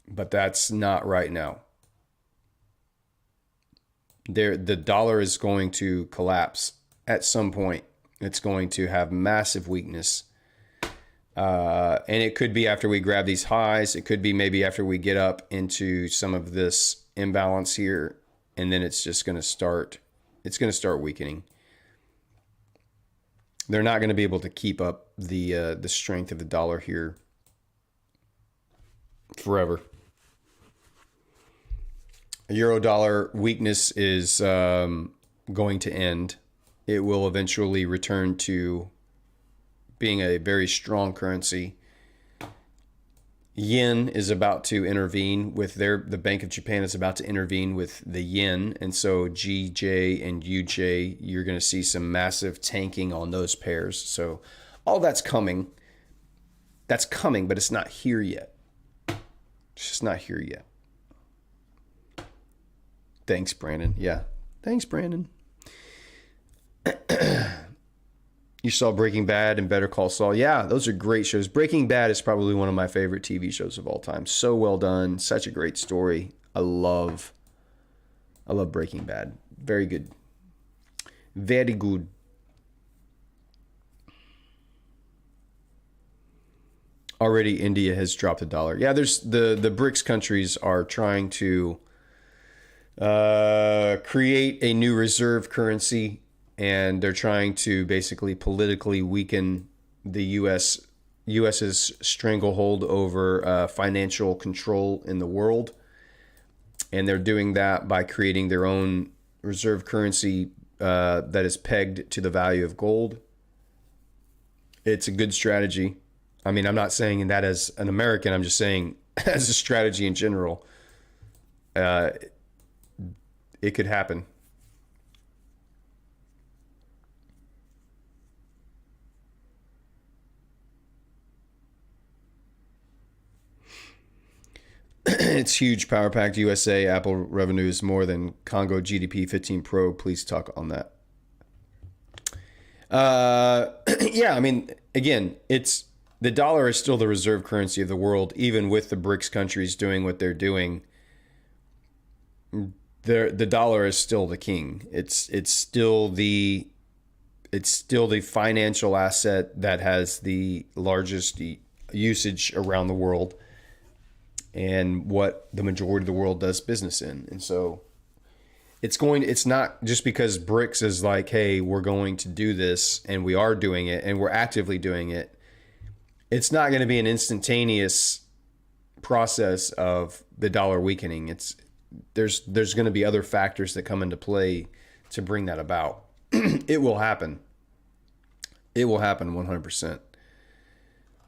but that's not right now. The dollar is going to collapse at some point. It's going to have massive weakness. And it could be after we grab these highs. It could be maybe after we get up into some of this imbalance here, and then it's just going to start. It's going to start weakening. They're not going to be able to keep up the strength of the dollar here forever. Euro dollar weakness is going to end. It will eventually return to being a very strong currency. Yen is about to intervene with the Bank of Japan is about to intervene with the yen. And so GJ and UJ, you're going to see some massive tanking on those pairs. So all that's coming. That's coming, but it's not here yet. It's just not here yet. Thanks, Brandon. Yeah. Thanks, Brandon. You saw Breaking Bad and Better Call Saul. Yeah, those are great shows. Breaking Bad is probably one of my favorite TV shows of all time. So well done. Such a great story. I love Breaking Bad. Very good. Very good. Already India has dropped $1. Yeah, there's the BRICS countries are trying to create a new reserve currency, and they're trying to basically politically weaken the U.S.'s stranglehold over financial control in the world. And they're doing that by creating their own reserve currency that is pegged to the value of gold. It's a good strategy. I mean, I'm not saying that as an American. I'm just saying as a strategy in general. It could happen. It's huge. Power Packed USA. Apple revenue is more than Congo GDP 15 Pro. Please talk on that. Yeah, I mean, again, the dollar is still the reserve currency of the world, even with the BRICS countries doing what they're doing. The dollar is still the king. It's still the it's still the financial asset that has the largest usage around the world, and what the majority of the world does business in. And so it's not just because BRICS is like, hey, we're going to do this, and we are doing it, and we're actively doing it. It's not going to be an instantaneous process of the dollar weakening. There's going to be other factors that come into play to bring that about. It will happen. It will happen 100%.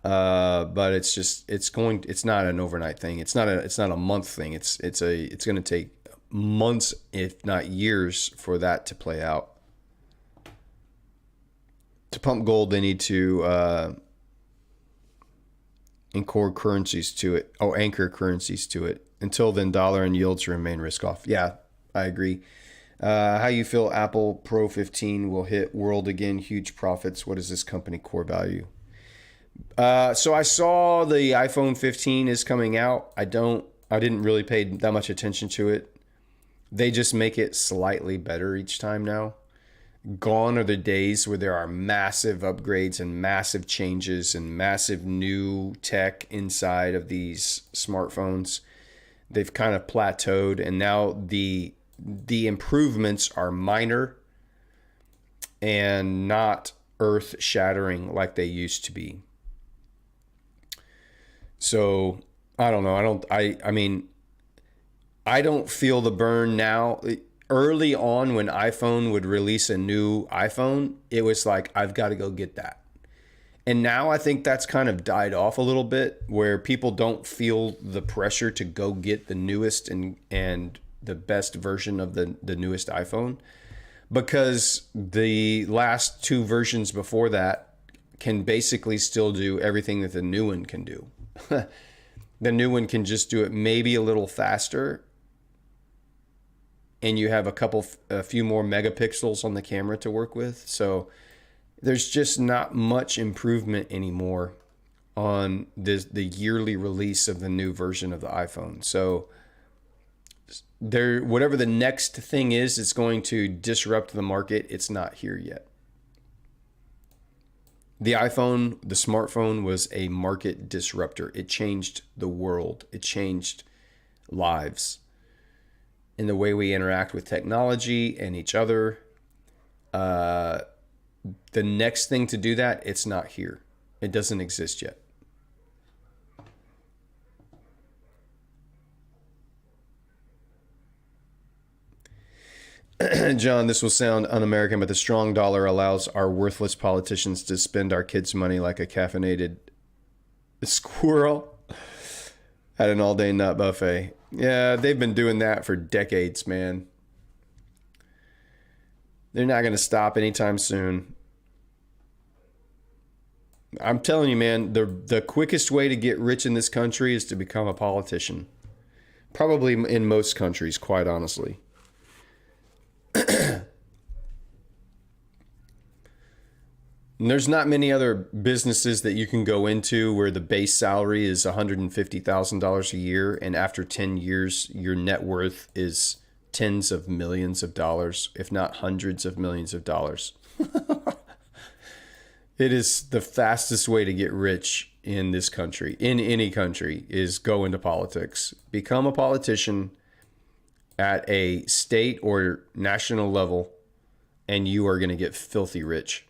But it's not an overnight thing. It's not a month thing. It's going to take months, if not years, for that to play out. To pump gold, they need to anchor currencies to it. Until then, dollar and yields remain risk off. Yeah, I agree. How you feel Apple Pro 15 will hit world again? Huge profits. What is this company core value? So I saw the iPhone 15 is coming out. I didn't really pay that much attention to it. They just make it slightly better each time now. Gone are the days where there are massive upgrades and massive changes and massive new tech inside of these smartphones. They've kind of plateaued, and now the improvements are minor and not earth-shattering like they used to be. So I don't know. I don't feel the burn now. Early on, when iPhone would release a new iPhone, it was like, I've got to go get that. And now I think that's kind of died off a little bit, where people don't feel the pressure to go get the newest and the best version of the newest iPhone, because the last two versions before that can basically still do everything that the new one can do. The new one can just do it maybe a little faster, and you have a few more megapixels on the camera to work with. So there's just not much improvement anymore on the yearly release of the new version of the iPhone. So whatever the next thing is, it's going to disrupt the market. It's not here yet. The iPhone, the smartphone, was a market disruptor. It changed the world. It changed lives in the way we interact with technology and each other. The next thing to do that, it's not here. It doesn't exist yet. John, this will sound un-American, but the strong dollar allows our worthless politicians to spend our kids' money like a caffeinated squirrel at an all-day nut buffet. Yeah, they've been doing that for decades, man. They're not going to stop anytime soon. I'm telling you, man, the quickest way to get rich in this country is to become a politician. Probably in most countries, quite honestly. And there's not many other businesses that you can go into where the base salary is $150,000 a year, and after 10 years, your net worth is tens of millions of dollars, if not hundreds of millions of dollars. It is the fastest way to get rich in this country, in any country, is go into politics. Become a politician at a state or national level, and you are going to get filthy rich.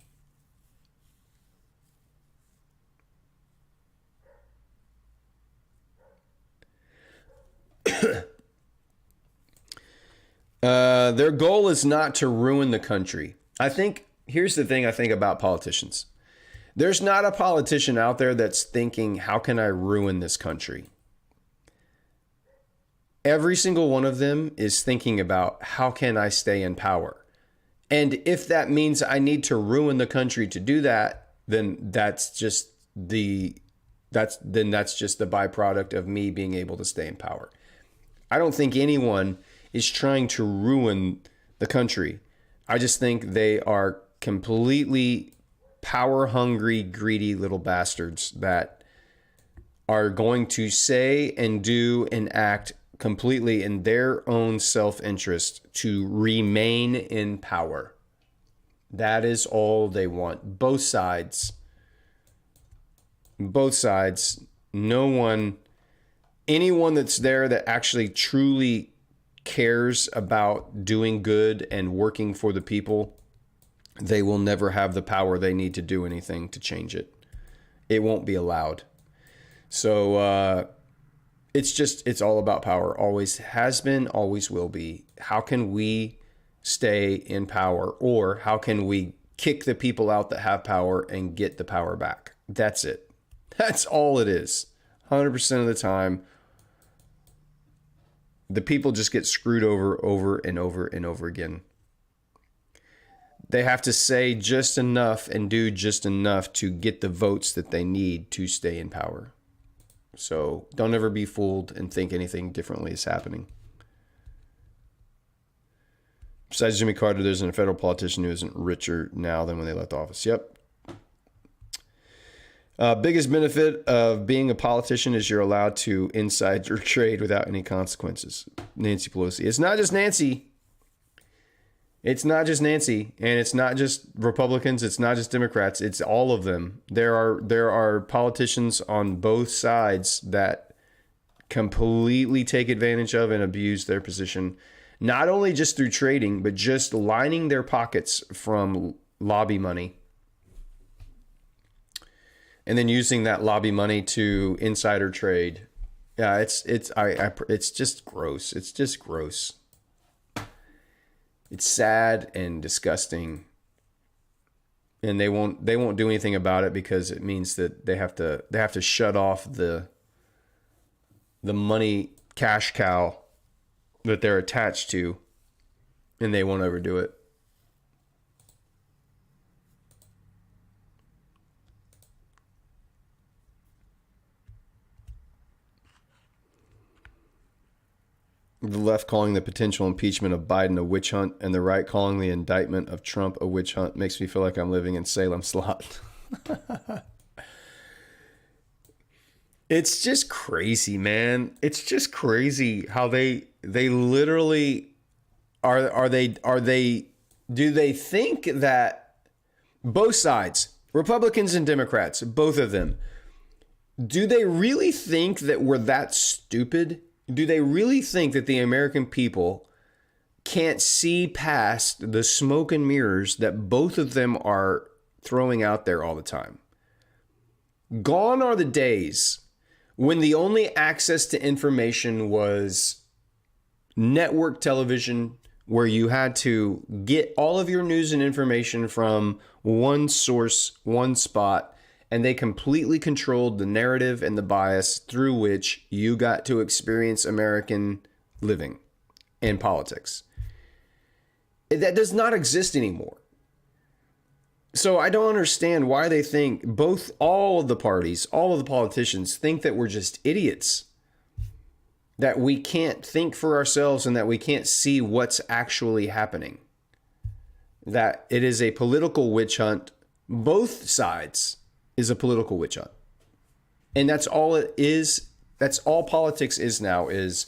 Their goal is not to ruin the country. Here's the thing I think about politicians. There's not a politician out there that's thinking, how can I ruin this country? Every single one of them is thinking about, how can I stay in power? And if that means I need to ruin the country to do that, then that's just the byproduct of me being able to stay in power. I don't think anyone is trying to ruin the country. I just think they are completely power-hungry, greedy little bastards that are going to say and do and act completely in their own self-interest to remain in power. That is all they want. Both sides. Both sides. No one, anyone that's there that actually truly cares about doing good and working for the people, they will never have the power they need to do anything to change it. It won't be allowed. So it's all about power. Always has been, always will be. How can we stay in power, or how can we kick the people out that have power and get the power back? That's it. That's all it is. 100% of the time, the people just get screwed over and over and over again. They have to say just enough and do just enough to get the votes that they need to stay in power. So don't ever be fooled and think anything differently is happening. Besides Jimmy Carter, there's a federal politician who isn't richer now than when they left office. Yep. Biggest benefit of being a politician is you're allowed to insider trade without any consequences. Nancy Pelosi. It's not just Nancy. It's not just Nancy, and it's not just Republicans. It's not just Democrats. It's all of them. There are politicians on both sides that completely take advantage of and abuse their position, not only just through trading, but just lining their pockets from lobby money, and then using that lobby money to insider trade. Yeah, it's just gross. It's just gross. It's sad and disgusting, and they won't do anything about it because it means that they have to shut off the money cash cow that they're attached to, and they won't ever do it. The left calling the potential impeachment of Biden a witch hunt, and the right calling the indictment of Trump a witch hunt makes me feel like I'm living in Salem slot. It's just crazy, man. It's just crazy how they literally are they do they think that both sides, Republicans and Democrats, both of them, do they really think that we're that stupid? Do they really think that the American people can't see past the smoke and mirrors that both of them are throwing out there all the time? Gone are the days when the only access to information was network television, where you had to get all of your news and information from one source, one spot, and they completely controlled the narrative and the bias through which you got to experience American living and politics. That does not exist anymore. So I don't understand why they think all of the parties, all of the politicians think that we're just idiots, that we can't think for ourselves and that we can't see what's actually happening, that it is a political witch hunt. Both sides is a political witch hunt. And that's all it is. That's all politics is now, is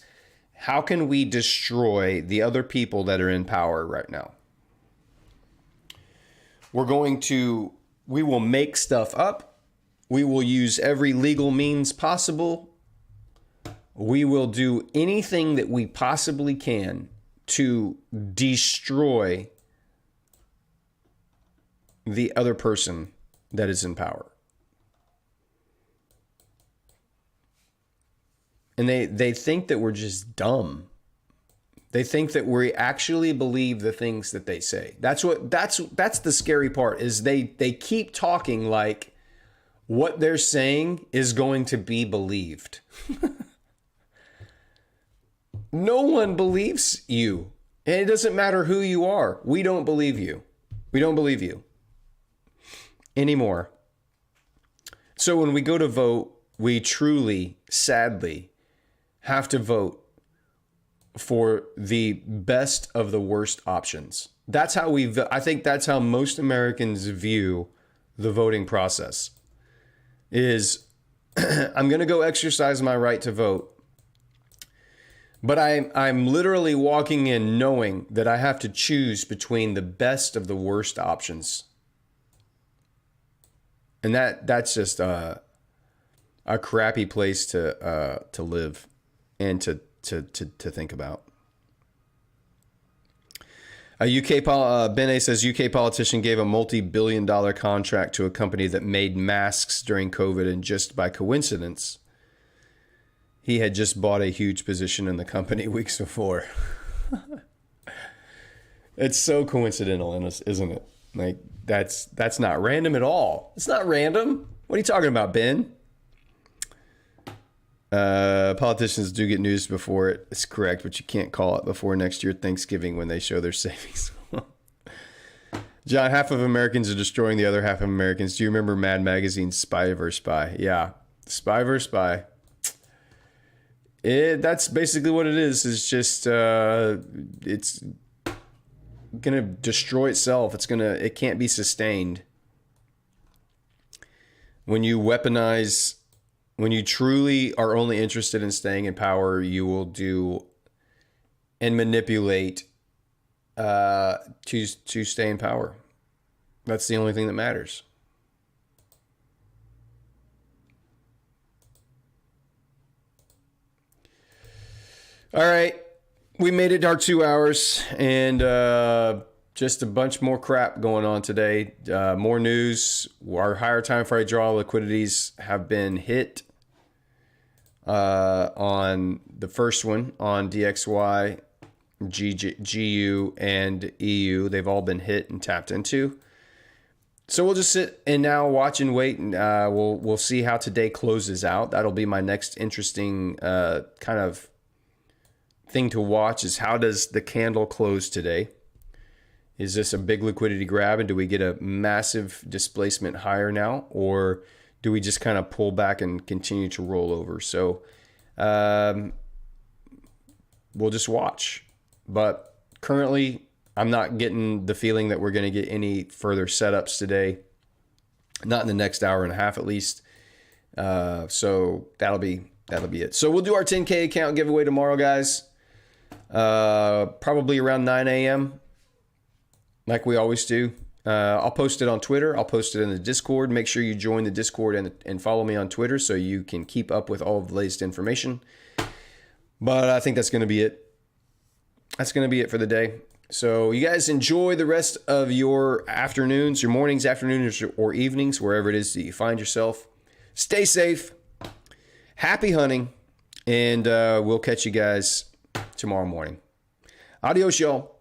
how can we destroy the other people that are in power right now? We will make stuff up. We will use every legal means possible. We will do anything that we possibly can to destroy the other person that is in power. And they think that we're just dumb. They think that we actually believe the things that they say. That's the scary part, is they keep talking like what they're saying is going to be believed. No one believes you. And it doesn't matter who you are. We don't believe you. We don't believe you anymore. So when we go to vote, we truly, sadly, have to vote for the best of the worst options. That's how I think that's how most Americans view the voting process. Is I'm going to go exercise my right to vote, But I'm literally walking in knowing that I have to choose between the best of the worst options. And that's just a crappy place to live and to think about. Bene says UK politician gave a multi-billion-dollar contract to a company that made masks during COVID, and just by coincidence, he had just bought a huge position in the company weeks before. It's so coincidental, isn't it? Like that's not random at all. It's not random. What are you talking about, Ben? Politicians do get news before it. It's correct, but you can't call it before next year Thanksgiving when they show their savings. John, half of Americans are destroying the other half of Americans. Do you remember Mad Magazine's Spy vs. Spy? Yeah, Spy vs. Spy. That's basically what it is. It's just it's gonna destroy itself. It can't be sustained. When you weaponize. When you truly are only interested in staying in power, you will do and manipulate to stay in power. That's the only thing that matters. All right. We made it our 2 hours, and just a bunch more crap going on today. More news. Our higher time for draw liquidities have been hit. On the first one, on DXY, GU, and EU, they've all been hit and tapped into. So we'll just sit and now watch and wait, and we'll see how today closes out. That'll be my next interesting kind of thing to watch, is how does the candle close today? Is this a big liquidity grab, and do we get a massive displacement higher now, or do we just kind of pull back and continue to roll over? So we'll just watch. But currently, I'm not getting the feeling that we're going to get any further setups today. Not in the next hour and a half, at least. So that'll be it. So we'll do our 10K account giveaway tomorrow, guys. Probably around 9 a.m. like we always do. I'll post it on Twitter. I'll post it in the Discord. Make sure you join the Discord and follow me on Twitter so you can keep up with all of the latest information. But I think that's going to be it. That's going to be it for the day. So you guys enjoy the rest of your afternoons, your mornings, afternoons, or evenings, wherever it is that you find yourself. Stay safe. Happy hunting. And we'll catch you guys tomorrow morning. Adios, y'all.